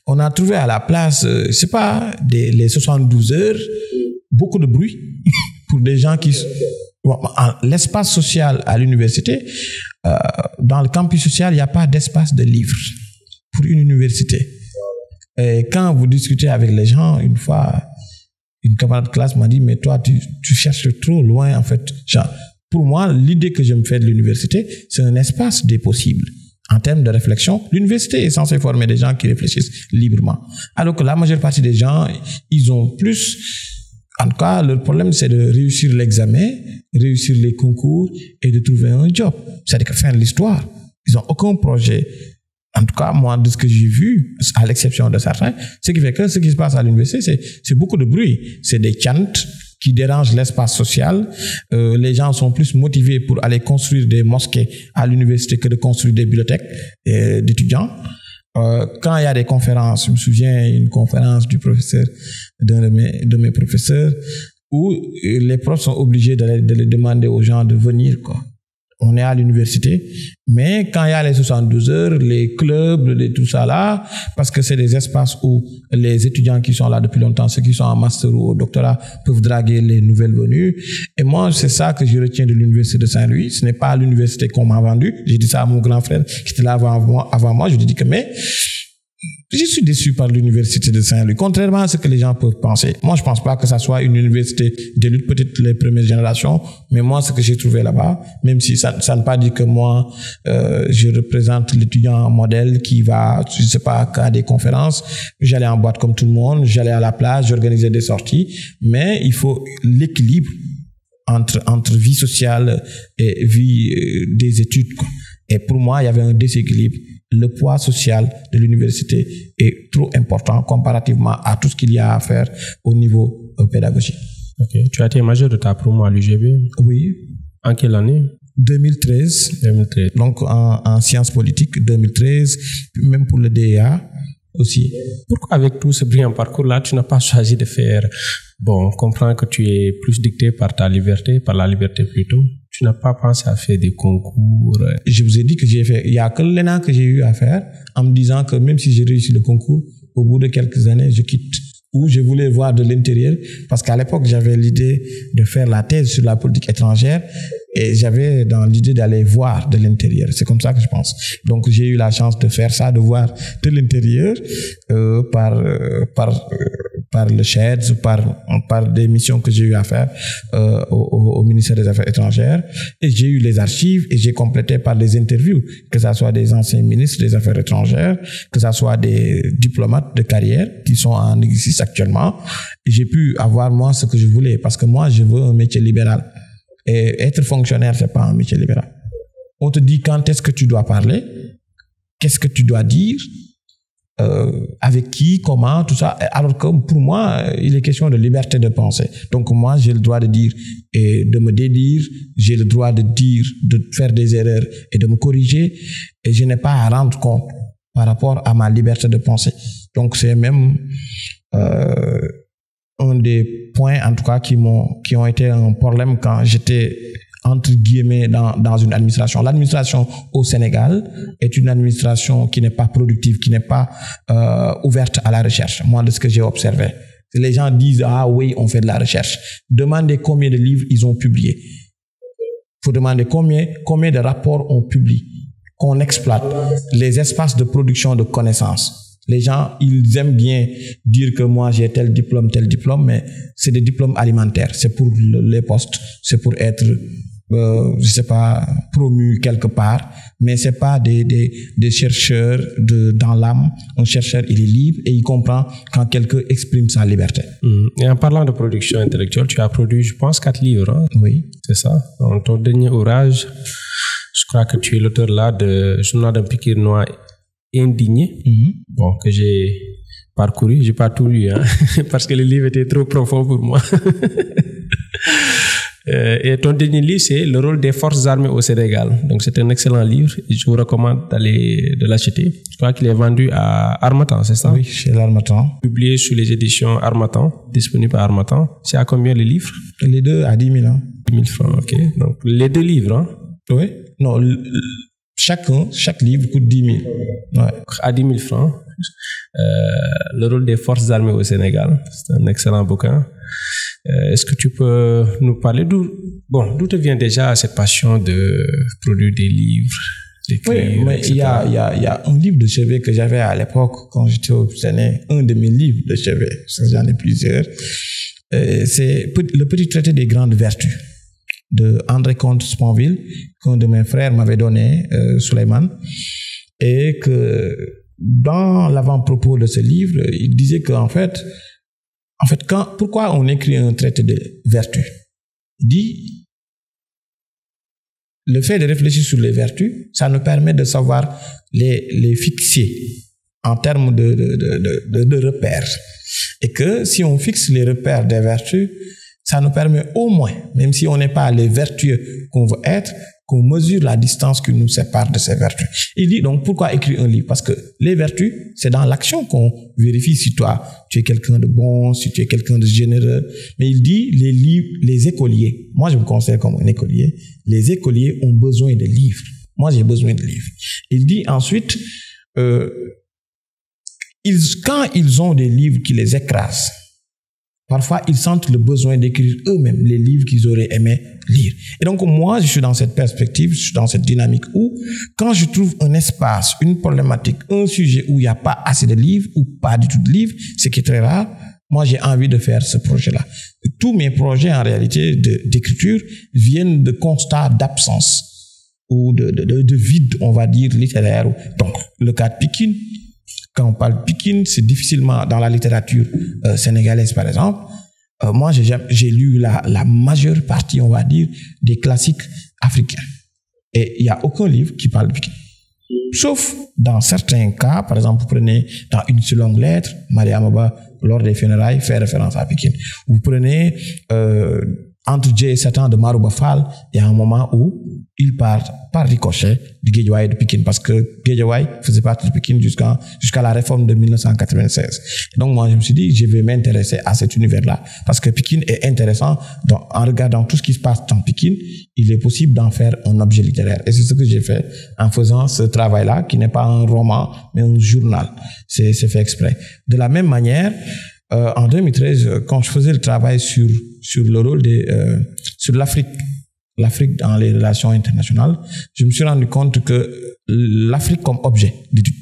on a trouvé à la place, c'est pas les 72 heures, beaucoup de bruit pour des gens qui... L'espace social à l'université, dans le campus social, il n'y a pas d'espace de livres pour une université. Et quand vous discutez avec les gens, une fois, une camarade de classe m'a dit, mais toi, tu cherches trop loin, en fait, genre. Pour moi, l'idée que je me fais de l'université, c'est un espace des possibles. En termes de réflexion, l'université est censée former des gens qui réfléchissent librement. Alors que la majeure partie des gens, ils ont plus... En tout cas, leur problème, c'est de réussir l'examen, réussir les concours et de trouver un job. C'est-à-dire que fin de l'histoire, ils n'ont aucun projet. En tout cas, moi, de ce que j'ai vu, à l'exception de certains, ce qui fait que ce qui se passe à l'université, c'est beaucoup de bruit. C'est des chants qui dérangent l'espace social. Les gens sont plus motivés pour aller construire des mosquées à l'université que de construire des bibliothèques d'étudiants. Quand il y a des conférences, je me souviens une conférence du professeur, d'un de mes professeurs, où les profs sont obligés de demander aux gens de venir, quoi. on est à l'université, mais quand il y a les 72 heures, les clubs, tout ça là, parce que c'est des espaces où les étudiants qui sont là depuis longtemps, ceux qui sont en master ou au doctorat, peuvent draguer les nouvelles venues. Et moi, c'est ça que je retiens de l'université de Saint-Louis. Ce n'est pas l'université qu'on m'a vendue. J'ai dit ça à mon grand frère qui était là avant moi. Je lui ai dit que mais je suis déçu par l'université de Saint-Louis, contrairement à ce que les gens peuvent penser. Moi, je pense pas que ça soit une université d'élite, peut-être les premières générations, mais moi, ce que j'ai trouvé là-bas, même si ça ne veut pas dire que moi, je représente l'étudiant modèle qui va, je sais pas, à des conférences, j'allais en boîte comme tout le monde, j'allais à la plage, j'organisais des sorties, mais il faut l'équilibre entre vie sociale et vie des études, quoi. Et pour moi, il y avait un déséquilibre. Le poids social de l'université est trop important comparativement à tout ce qu'il y a à faire au niveau pédagogique. Ok. Tu as été major de ta promo à l'UGB? Oui. En quelle année? 2013. 2013. Donc en sciences politiques, 2013, même pour le DEA aussi. Pourquoi avec tout ce brillant parcours-là, tu n'as pas choisi de faire... Bon, on comprend que tu es plus dicté par ta liberté, par la liberté plutôt. Tu n'as pas pensé à faire des concours? Je vous ai dit que il n'y a que l'ENA que j'ai eu à faire, en me disant que même si j'ai réussi le concours, au bout de quelques années, je quitte. Ou je voulais voir de l'intérieur, parce qu'à l'époque, j'avais l'idée de faire la thèse sur la politique étrangère, et j'avais dans l'idée d'aller voir de l'intérieur. C'est comme ça que je pense. Donc, j'ai eu la chance de faire ça, de voir de l'intérieur, par le CHEDS, par des missions que j'ai eu à faire au ministère des Affaires étrangères. Et j'ai eu les archives et j'ai complété par des interviews, que ce soit des anciens ministres des Affaires étrangères, que ce soit des diplomates de carrière qui sont en exercice actuellement. Et j'ai pu avoir, moi, ce que je voulais, parce que moi, je veux un métier libéral. Et être fonctionnaire, c'est pas un métier libéral. On te dit quand est-ce que tu dois parler, qu'est-ce que tu dois dire, avec qui, comment, tout ça. Alors que pour moi, il est question de liberté de penser. Donc moi, j'ai le droit de dire et de me dédire, j'ai le droit de dire, de faire des erreurs et de me corriger, et je n'ai pas à rendre compte par rapport à ma liberté de penser. Donc c'est même un des points, en tout cas, qui ont été un problème quand j'étais entre guillemets dans une administration. L'administration au Sénégal est une administration qui n'est pas productive, qui n'est pas ouverte à la recherche. Moi, de ce que j'ai observé, les gens disent ah oui, on fait de la recherche. Demandez combien de livres ils ont publiés. Faut demander combien de rapports on publie, qu'on exploite, les espaces de production de connaissances. Les gens, ils aiment bien dire que moi j'ai tel diplôme, mais c'est des diplômes alimentaires. C'est pour les postes, c'est pour être je sais pas, promu quelque part, mais c'est pas des chercheurs dans l'âme. Un chercheur, il est libre et il comprend quand quelqu'un exprime sa liberté. Et en parlant de production intellectuelle, tu as produit, je pense, 4 livres. Hein? Oui. C'est ça. Dans ton dernier ouvrage, je crois que tu es l'auteur là de Journal d'un Pikinois indigné, bon, que j'ai parcouru. J'ai pas tout lu, hein, parce que le livre était trop profond pour moi. Et ton dernier livre, c'est Le rôle des forces armées au Sénégal. Donc, c'est un excellent livre. Et je vous recommande de l'acheter. Je crois qu'il est vendu à Harmattan, c'est ça? Oui, chez l'Harmattan. Publié sous les éditions Harmattan, disponible à Harmattan. C'est à combien le livre? Les deux à 10 000 ans. 10 000 francs, ok. Donc, les deux livres, hein? Oui. Non, chaque livre coûte 10 000. Ouais. À 10 000 francs. Le rôle des forces armées au Sénégal. C'est un excellent bouquin. Est-ce que tu peux nous parler d'où te vient déjà cette passion de produire des livres, d'écrire? Oui, mais il y a un livre de chevet que j'avais à l'époque quand j'étais au Sénégal, un de mes livres de chevet, j'en ai plusieurs. C'est Le petit traité des grandes vertus de André Comte Sponville, qu'un de mes frères m'avait donné, Souleymane, et que dans l'avant-propos de ce livre, il disait qu'en fait, pourquoi on écrit un traité de vertu? Il dit, le fait de réfléchir sur les vertus, ça nous permet de savoir les fixer en termes de repères. Et que si on fixe les repères des vertus, ça nous permet au moins, même si on n'est pas les vertueux qu'on veut être, qu'on mesure la distance qui nous sépare de ces vertus. Il dit donc pourquoi écrire un livre? Parce que les vertus, c'est dans l'action qu'on vérifie si toi, tu es quelqu'un de bon, si tu es quelqu'un de généreux. Mais il dit les livres, les écoliers, moi je me considère comme un écolier, les écoliers ont besoin de livres. Moi j'ai besoin de livres. Il dit ensuite, quand ils ont des livres qui les écrasent, parfois, ils sentent le besoin d'écrire eux-mêmes les livres qu'ils auraient aimé lire. Et donc, moi, je suis dans cette perspective, je suis dans cette dynamique où, quand je trouve un espace, une problématique, un sujet où il n'y a pas assez de livres ou pas du tout de livres, ce qui est très rare, moi, j'ai envie de faire ce projet-là. Tous mes projets, en réalité, d'écriture viennent de constats d'absence ou de vide, on va dire, littéraire. Donc, le cas de Pikine, quand on parle de Pikine, c'est difficilement dans la littérature sénégalaise, par exemple. Moi, j'ai lu la majeure partie, on va dire, des classiques africains. Et il n'y a aucun livre qui parle de Pikine. Sauf dans certains cas, par exemple, vous prenez dans Une si longue lettre, Mariama Ba, lors des funérailles, fait référence à Pikine. Vous prenez Entre Dieu et Satan de Marouba Fall, il y a un moment où il part par ricochet de Guédiawaye et de Pikine, parce que Guédiawaye faisait partie de Pikine jusqu'à la réforme de 1996. Et donc moi je me suis dit, je vais m'intéresser à cet univers-là, parce que Pikine est intéressant. Donc, en regardant tout ce qui se passe dans Pikine, il est possible d'en faire un objet littéraire. Et c'est ce que j'ai fait en faisant ce travail-là, qui n'est pas un roman, mais un journal. C'est fait exprès. De la même manière, en 2013, quand je faisais le travail sur le rôle sur l'Afrique dans les relations internationales, je me suis rendu compte que l'Afrique comme objet d'étude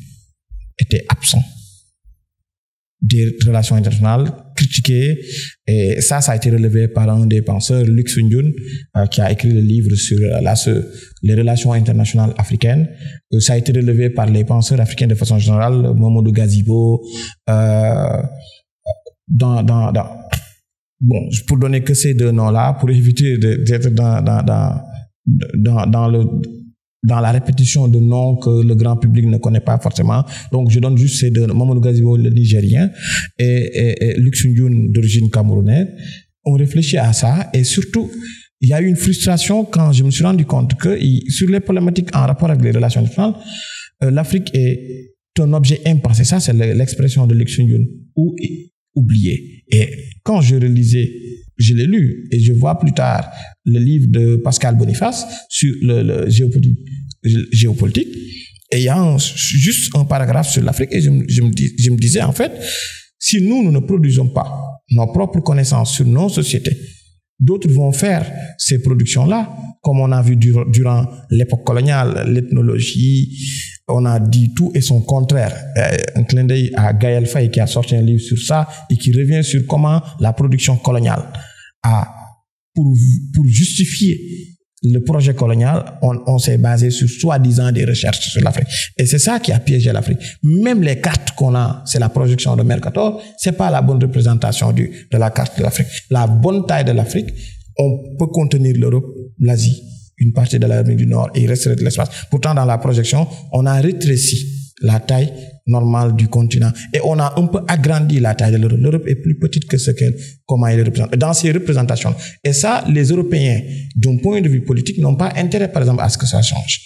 était absent des relations internationales, critiqué, et ça a été relevé par un des penseurs, Luc Sunjun, qui a écrit le livre sur les relations internationales africaines. Ça a été relevé par les penseurs africains de façon générale, Mamadou Gazibo, bon, pour donner que ces deux noms-là, pour éviter d'être dans la répétition de noms que le grand public ne connaît pas forcément. Donc, je donne juste ces deux noms. Mamadou Gazibo, le Nigérien, et Luc Sunjun, d'origine camerounaise. On réfléchit à ça, et surtout, il y a eu une frustration quand je me suis rendu compte que sur les problématiques en rapport avec les relations internationales, l'Afrique est un objet impensé. Ça, c'est l'expression de Luc Sunjun, ou oublié. Et quand je relisais, je l'ai lu, et je vois plus tard le livre de Pascal Boniface sur le géopolitique, et il y a juste un paragraphe sur l'Afrique, et je me disais, en fait, si nous ne produisons pas nos propres connaissances sur nos sociétés, d'autres vont faire ces productions-là, comme on a vu durant l'époque coloniale, l'ethnologie. On a dit tout et son contraire. Un clin d'œil à Gaël Faye qui a sorti un livre sur ça et qui revient sur comment la production coloniale pour justifier le projet colonial, on s'est basé sur soi-disant des recherches sur l'Afrique. Et c'est ça qui a piégé l'Afrique. Même les cartes qu'on a, c'est la projection de Mercator, c'est pas la bonne représentation de la carte de l'Afrique. La bonne taille de l'Afrique, on peut contenir l'Europe, l'Asie, une partie de l'Amérique du Nord, et il resterait de l'espace. Pourtant, dans la projection, on a rétréci la taille normale du continent et on a un peu agrandi la taille de l'Europe. L'Europe est plus petite que comment elle est représentée. Dans ces représentations. Et ça, les Européens, d'un point de vue politique, n'ont pas intérêt, par exemple, à ce que ça change.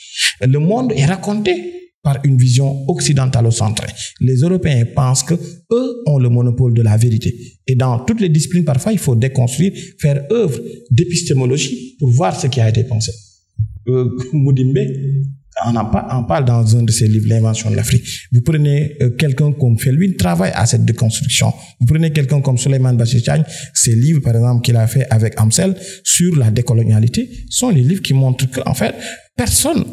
Le monde est raconté par une vision occidentalocentrée. Les Européens pensent que eux ont le monopole de la vérité. Et dans toutes les disciplines, parfois, il faut déconstruire, faire œuvre d'épistémologie pour voir ce qui a été pensé. Moudimbe, on parle dans un de ses livres, L'invention de l'Afrique. Vous prenez quelqu'un comme Felwine, travaille à cette déconstruction. Vous prenez quelqu'un comme Souleymane Bachir Diagne, ses livres, par exemple, qu'il a fait avec Amsel sur la décolonialité, sont les livres qui montrent qu'en fait,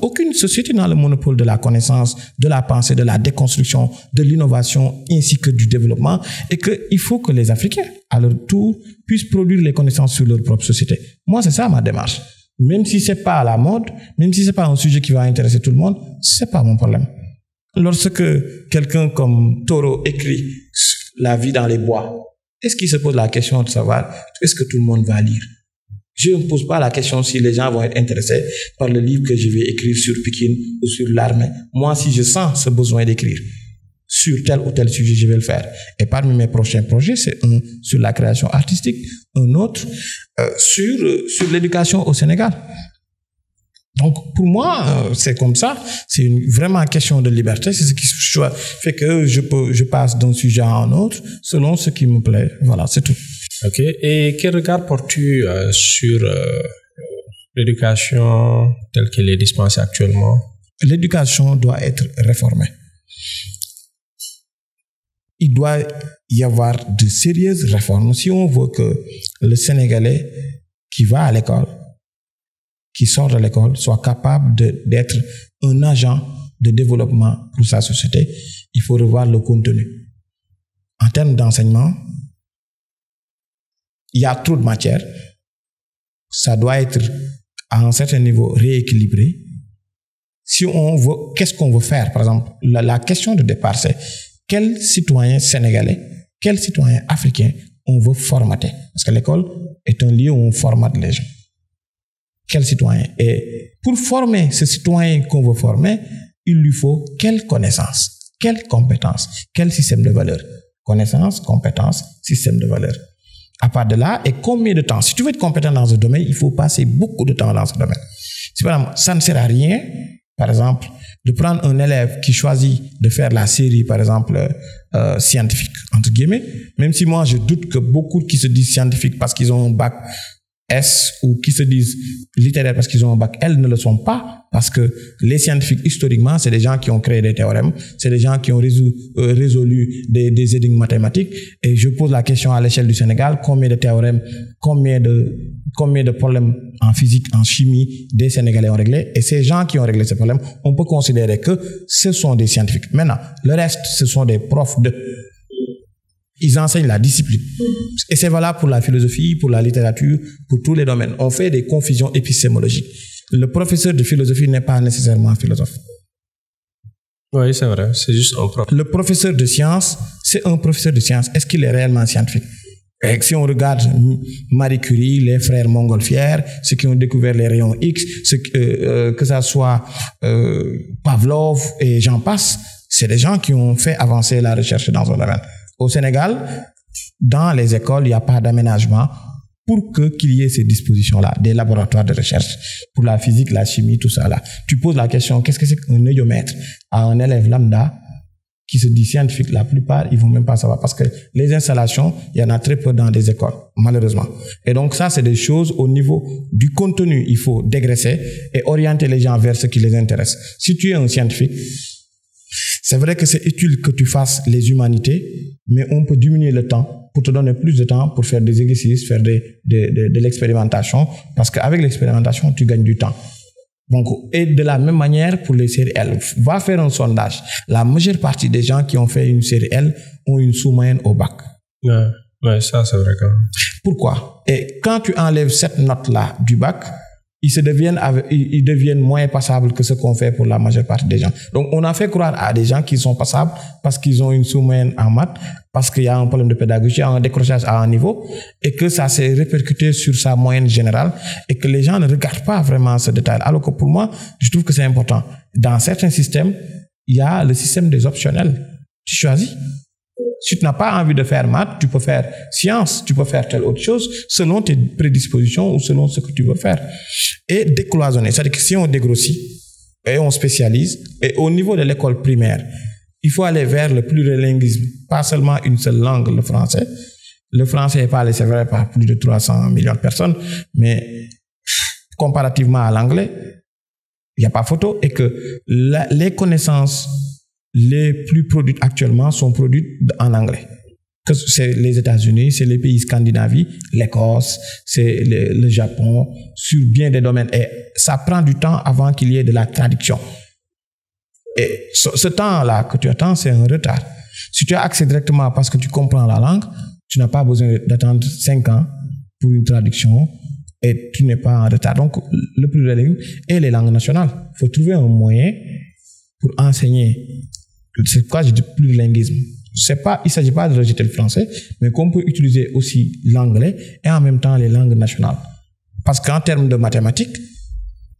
aucune société n'a le monopole de la connaissance, de la pensée, de la déconstruction, de l'innovation, ainsi que du développement, et qu'il faut que les Africains, à leur tour, puissent produire les connaissances sur leur propre société. Moi, c'est ça ma démarche. Même si c'est pas à la mode, même si c'est pas un sujet qui va intéresser tout le monde, c'est pas mon problème. Lorsque quelqu'un comme Toro écrit La vie dans les bois, est-ce qu'il se pose la question de savoir est-ce que tout le monde va lire? Je ne me pose pas la question si les gens vont être intéressés par le livre que je vais écrire sur Pikine ou sur l'armée. Moi, si je sens ce besoin d'écrire sur tel ou tel sujet, je vais le faire. Et parmi mes prochains projets, c'est un sur la création artistique, un autre sur l'éducation au Sénégal. Donc, pour moi, c'est comme ça. C'est vraiment une question de liberté. C'est ce qui fait que je passe d'un sujet à un autre selon ce qui me plaît. Voilà, c'est tout. Ok. Et quel regard portes-tu sur l'éducation telle qu'elle est dispensée actuellement? L'éducation doit être réformée. Il doit y avoir de sérieuses réformes. Si on veut que le Sénégalais qui va à l'école, qui sort de l'école, soit capable d'être un agent de développement pour sa société, il faut revoir le contenu. En termes d'enseignement, il y a trop de matière. Ça doit être à un certain niveau rééquilibré. Si on veut, qu'est-ce qu'on veut faire? Par exemple, la question de départ, c'est quel citoyen sénégalais, quel citoyen africain on veut formater? Parce que l'école est un lieu où on formate les gens. Quel citoyen? Et pour former ce citoyen qu'on veut former, il lui faut quelle connaissance, quelle compétence, quel système de valeurs? Connaissance, compétence, système de valeurs. À part de là, et combien de temps? Si tu veux être compétent dans ce domaine, il faut passer beaucoup de temps dans ce domaine. Si par exemple, ça ne sert à rien, par exemple, de prendre un élève qui choisit de faire la série, par exemple, scientifique, entre guillemets, même si moi je doute que beaucoup qui se disent scientifiques parce qu'ils ont un bac S ou qui se disent littéraires parce qu'ils ont un bac L ne le sont pas, parce que les scientifiques historiquement c'est des gens qui ont créé des théorèmes, c'est des gens qui ont résolu des énigmes mathématiques, et je pose la question à l'échelle du Sénégal, combien de théorèmes, combien de problèmes en physique, en chimie des Sénégalais ont réglé, et ces gens qui ont réglé ces problèmes, on peut considérer que ce sont des scientifiques. Maintenant, le reste ce sont des profs ils enseignent la discipline. Et c'est valable pour la philosophie, pour la littérature, pour tous les domaines. On fait des confusions épistémologiques. Le professeur de philosophie n'est pas nécessairement un philosophe. Oui, c'est vrai. C'est juste un prof. Le professeur de sciences, c'est un professeur de sciences. Est-ce qu'il est réellement scientifique? Et si on regarde Marie Curie, les frères Montgolfière, ceux qui ont découvert les rayons X, que ça soit Pavlov et j'en passe, c'est des gens qui ont fait avancer la recherche dans un domaine. Au Sénégal, dans les écoles, il n'y a pas d'aménagement pour qu'il y ait ces dispositions-là, des laboratoires de recherche pour la physique, la chimie, tout ça là. Tu poses la question, qu'est-ce que c'est qu'un œillomètre à un élève lambda qui se dit scientifique? La plupart, ils vont même pas savoir parce que les installations, il y en a très peu dans des écoles, malheureusement. Et donc ça, c'est des choses au niveau du contenu, il faut dégraisser et orienter les gens vers ce qui les intéresse. Si tu es un scientifique, c'est vrai que c'est utile que tu fasses les humanités, mais on peut diminuer le temps pour te donner plus de temps pour faire des exercices, faire de l'expérimentation, parce qu'avec l'expérimentation, tu gagnes du temps. Donc, et de la même manière pour les séries L, va faire un sondage. La majeure partie des gens qui ont fait une série L ont une sous-moyenne au bac. Ouais, ça c'est vrai quand même. Pourquoi? Et quand tu enlèves cette note-là du bac, ils deviennent moins passables que ce qu'on fait pour la majeure partie des gens. Donc, on a fait croire à des gens qui sont passables parce qu'ils ont une sous-moyenne en maths, parce qu'il y a un problème de pédagogie, un décrochage à un niveau, et que ça s'est répercuté sur sa moyenne générale, et que les gens ne regardent pas vraiment ce détail. Alors que pour moi, je trouve que c'est important. Dans certains systèmes, il y a le système des optionnels. Tu choisis. Si tu n'as pas envie de faire maths, tu peux faire sciences, tu peux faire telle autre chose selon tes prédispositions ou selon ce que tu veux faire. Et décloisonner, c'est-à-dire que si on dégrossit et on spécialise, et au niveau de l'école primaire, il faut aller vers le plurilinguisme, pas seulement une seule langue, le français. Le français est parlé, c'est vrai, par plus de 300 millions de personnes, mais comparativement à l'anglais, il n'y a pas photo, et que les connaissances les plus produites actuellement sont produites en anglais. Que c'est les États-Unis, c'est les pays scandinaves, l'Écosse, c'est le Japon, sur bien des domaines. Et ça prend du temps avant qu'il y ait de la traduction. Et ce temps-là que tu attends, c'est un retard. Si tu as accès directement parce que tu comprends la langue, tu n'as pas besoin d'attendre 5 ans pour une traduction et tu n'es pas en retard. Donc, le plurilinguisme et les langues nationales. Il faut trouver un moyen pour enseigner. C'est quoi je dis plurilinguisme? Il ne s'agit pas de rejeter le français, mais qu'on peut utiliser aussi l'anglais et en même temps les langues nationales. Parce qu'en termes de mathématiques,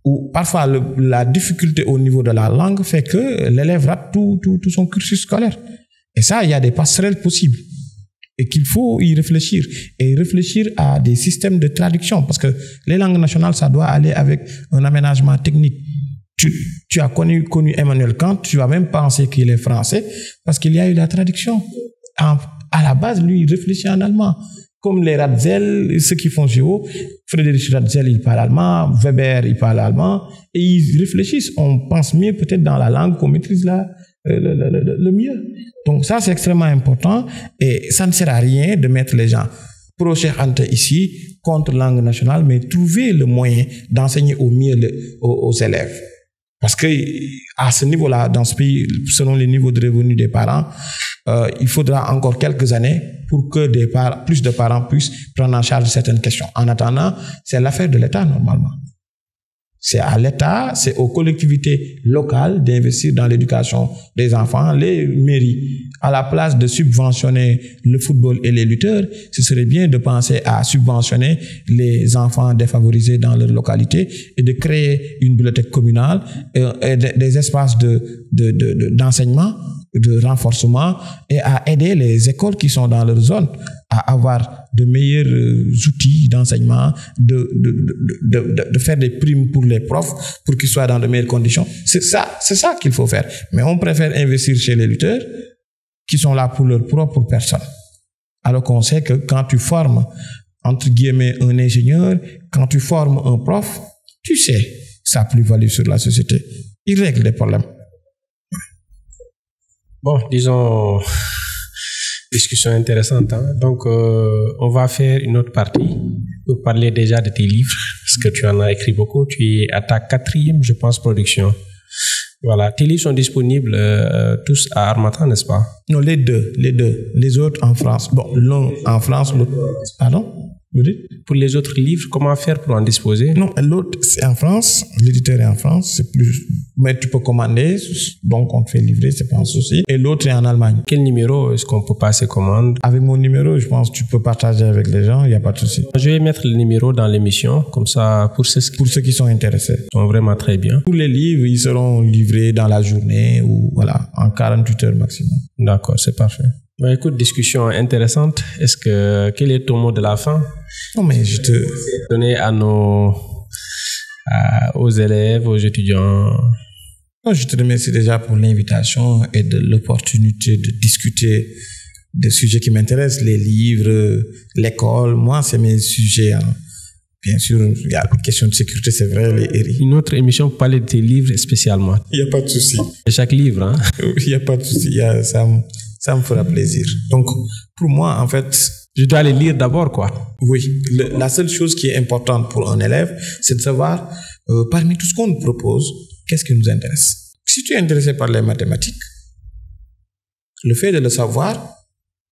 ou parfois la difficulté au niveau de la langue fait que l'élève rate tout son cursus scolaire. Et ça, il y a des passerelles possibles. et qu'il faut y réfléchir et réfléchir à des systèmes de traduction parce que les langues nationales, ça doit aller avec un aménagement technique. Tu as connu Emmanuel Kant, tu vas même penser qu'il est français parce qu'il y a eu la traduction. À la base, lui, il réfléchit en allemand. Comme les Ratzel, ceux qui font géo, Friedrich Ratzel, il parle allemand, Weber, il parle allemand, et ils réfléchissent. On pense mieux peut-être dans la langue qu'on maîtrise le mieux. Donc ça, c'est extrêmement important, et ça ne sert à rien de mettre les gens pro-Cheikh Anta ici, contre langue nationale, mais trouver le moyen d'enseigner au mieux aux élèves. Parce que à ce niveau-là, dans ce pays, selon les niveaux de revenus des parents, il faudra encore quelques années pour que plus de parents puissent prendre en charge certaines questions. En attendant, c'est l'affaire de l'État normalement. C'est à l'État, c'est aux collectivités locales d'investir dans l'éducation des enfants. Les mairies, à la place de subventionner le football et les lutteurs, ce serait bien de penser à subventionner les enfants défavorisés dans leur localité et de créer une bibliothèque communale et des espaces d'enseignement, de renforcement et à aider les écoles qui sont dans leur zone à avoir de meilleurs outils d'enseignement, de faire des primes pour les profs pour qu'ils soient dans de meilleures conditions. C'est ça qu'il faut faire. Mais on préfère investir chez les lutteurs qui sont là pour leur propre personne. Alors qu'on sait que quand tu formes, entre guillemets, un ingénieur, quand tu formes un prof, tu sais sa plus-value sur la société. Il règle les problèmes. Bon, disons, discussion intéressante. Hein? Donc, on va faire une autre partie pour parler déjà de tes livres, parce que tu en as écrit beaucoup. Tu es à ta 4e, je pense, production. Voilà, tes livres sont disponibles tous à Harmattan, n'est-ce pas? Non, les deux. Les autres en France. Bon, l'un en France, l'autre... Pardon? Pour les autres livres, comment faire pour en disposer? Non, l'autre, c'est en France. L'éditeur est en France. C'est plus... Mais tu peux commander. Donc, on te fait livrer, c'est pas un souci. Et l'autre est en Allemagne. Quel numéro est-ce qu'on peut passer commande? Avec mon numéro, je pense que tu peux partager avec les gens. Il n'y a pas de souci. Je vais mettre le numéro dans l'émission. Comme ça, pour ceux qui sont intéressés. Ils sont vraiment très bien. Tous les livres, ils seront livrés dans la journée ou voilà, en 48 heures maximum. D'accord, c'est parfait. Bon, écoute, discussion intéressante. Quel est ton mot de la fin? Non, mais je te... Donner aux élèves, aux étudiants. Je te remercie déjà pour l'invitation et de l'opportunité de discuter des sujets qui m'intéressent, les livres, l'école. Moi, c'est mes sujets. Hein. Bien sûr, il y a la question de sécurité, c'est vrai, les RI. Une autre émission pour parler de tes livres spécialement. Il n'y a pas de souci. Chaque livre, hein? Il n'y a pas de souci. Ça me fera plaisir. Donc, pour moi, en fait... Je dois les lire d'abord, quoi. Oui. La seule chose qui est importante pour un élève, c'est de savoir, parmi tout ce qu'on nous propose, qu'est-ce qui nous intéresse. Si tu es intéressé par les mathématiques, le fait de le savoir,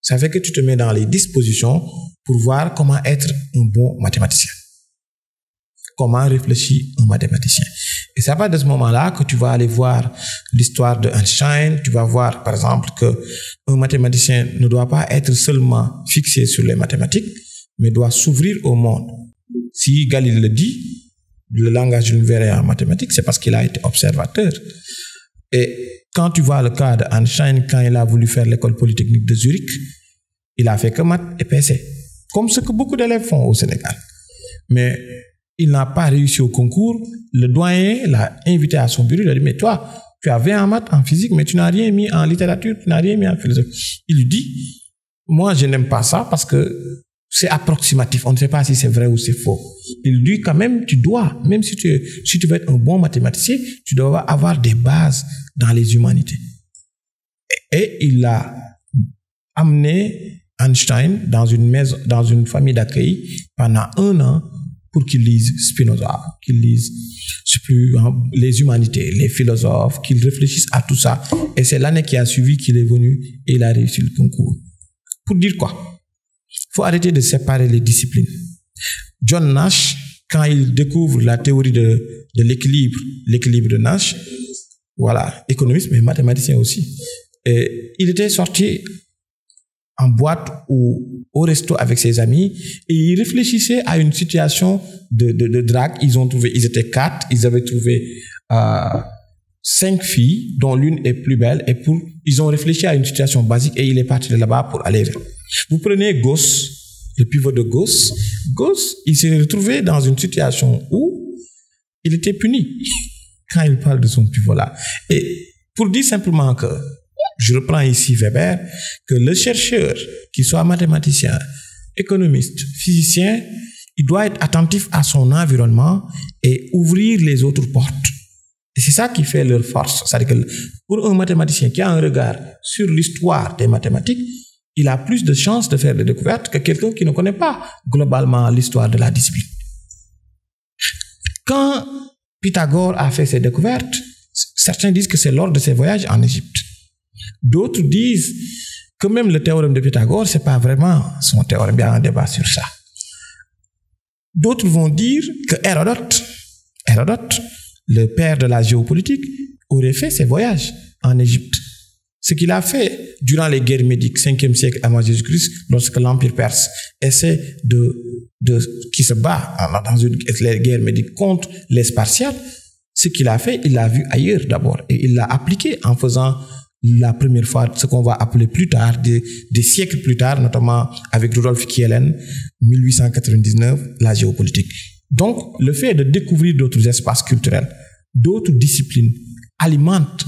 ça fait que tu te mets dans les dispositions pour voir comment être un bon mathématicien. Comment réfléchir un mathématicien. Et c'est à partir de ce moment-là que tu vas aller voir l'histoire de Einstein. Tu vas voir, par exemple, qu'un mathématicien ne doit pas être seulement fixé sur les mathématiques, mais doit s'ouvrir au monde. Si Galilée le dit, le langage de l'univers est en mathématiques, c'est parce qu'il a été observateur. Et quand tu vois le cas d'Einstein, quand il a voulu faire l'école polytechnique de Zurich, il a fait que maths et PC. Comme ce que beaucoup d'élèves font au Sénégal. Mais il n'a pas réussi au concours. Le doyen l'a invité à son bureau. Il a dit, mais toi, tu as 20 en maths, en physique, mais tu n'as rien mis en littérature, tu n'as rien mis en philosophie. Il lui dit, moi, je n'aime pas ça parce que c'est approximatif. On ne sait pas si c'est vrai ou c'est faux. Il lui dit, quand même, tu dois, même si tu veux être un bon mathématicien, tu dois avoir des bases dans les humanités. Et il a amené Einstein dans une famille d'accueil pendant 1 an pour qu'il lise Spinoza, qu'il lise, je sais plus, les humanités, les philosophes, qu'il réfléchisse à tout ça. Et c'est l'année qui a suivi qu'il est venu et il a réussi le concours. Pour dire quoi? Il faut arrêter de séparer les disciplines. John Nash, quand il découvre la théorie de l'équilibre de Nash, voilà, économiste mais mathématicien aussi, et il était sorti en boîte ou au resto avec ses amis et ils réfléchissaient à une situation de drague. Ils étaient 4, ils avaient trouvé 5 filles, dont l'une est plus belle, et ils ont réfléchi à une situation basique et il est parti de là-bas pour aller. Vous prenez Gauss, le pivot de Gauss. Gauss, il s'est retrouvé dans une situation où il était puni quand il parle de son pivot-là. Et pour dire simplement que, je reprends ici Weber, que le chercheur, qu'il soit mathématicien, économiste, physicien, il doit être attentif à son environnement et ouvrir les autres portes. Et c'est ça qui fait leur force. C'est-à-dire que pour un mathématicien qui a un regard sur l'histoire des mathématiques, il a plus de chances de faire des découvertes que quelqu'un qui ne connaît pas globalement l'histoire de la discipline. Quand Pythagore a fait ses découvertes, certains disent que c'est lors de ses voyages en Égypte. D'autres disent que même le théorème de Pythagore, c'est pas vraiment son théorème. Il y a un débat sur ça. D'autres vont dire que Hérodote, le père de la géopolitique, aurait fait ses voyages en Égypte. Ce qu'il a fait durant les guerres médiques, 5e siècle avant Jésus-Christ, lorsque l'Empire perse essaie qui se bat dans les guerres médiques contre les Spartiates, ce qu'il a fait, il l'a vu ailleurs d'abord et il l'a appliqué en faisant la première fois ce qu'on va appeler plus tard, des siècles plus tard, notamment avec Rudolf Kielen, 1899, la géopolitique. Donc, le fait de découvrir d'autres espaces culturels, d'autres disciplines, alimente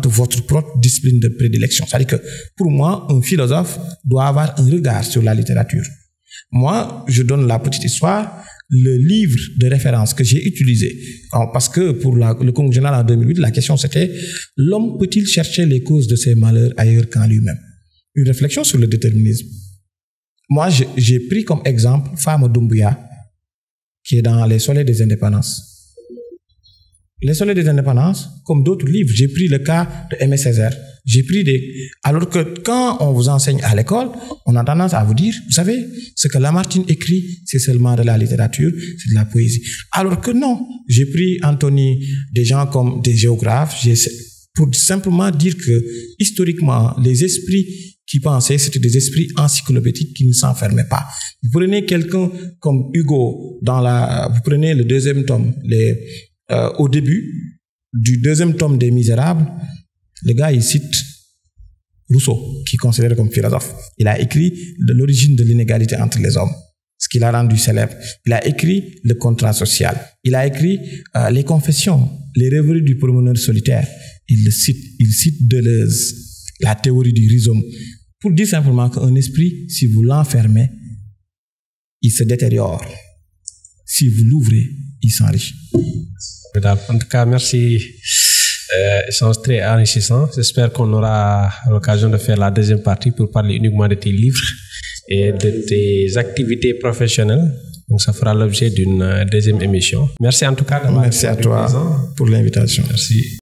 votre propre discipline de prédilection. C'est-à-dire que, pour moi, un philosophe doit avoir un regard sur la littérature. Moi, je donne la petite histoire, le livre de référence que j'ai utilisé, parce que pour le Congrès général en 2008, la question c'était « L'homme peut-il chercher les causes de ses malheurs ailleurs qu'en lui-même » Une réflexion sur le déterminisme. Moi, j'ai pris comme exemple Fama Doumbouya, qui est dans Les Soleils des Indépendances. Les Soleils des Indépendances, comme d'autres livres, j'ai pris le cas de Aimé Césaire. Alors que quand on vous enseigne à l'école, on a tendance à vous dire, vous savez, ce que Lamartine écrit, c'est seulement de la littérature, c'est de la poésie. Alors que non, j'ai pris Anthony, des gens comme des géographes, pour simplement dire que, historiquement, les esprits qui pensaient, c'était des esprits encyclopédiques qui ne s'enfermaient pas. Vous prenez quelqu'un comme Hugo, vous prenez le 2e tome, au début du 2e tome des Misérables, le gars, il cite Rousseau, qui est considéré comme philosophe. Il a écrit de l'origine de l'inégalité entre les hommes, ce qui l'a rendu célèbre. Il a écrit le contrat social. Il a écrit les confessions, les rêveries du promeneur solitaire. Il cite Deleuze, la théorie du rhizome, pour dire simplement qu'un esprit, si vous l'enfermez, il se détériore. Si vous l'ouvrez, il s'enrichit. En tout cas, merci. Échange très enrichissant. J'espère qu'on aura l'occasion de faire la deuxième partie pour parler uniquement de tes livres et de tes activités professionnelles. Donc, ça fera l'objet d'une deuxième émission. Merci en tout cas d'avoir Merci à toi pour l'invitation. Merci.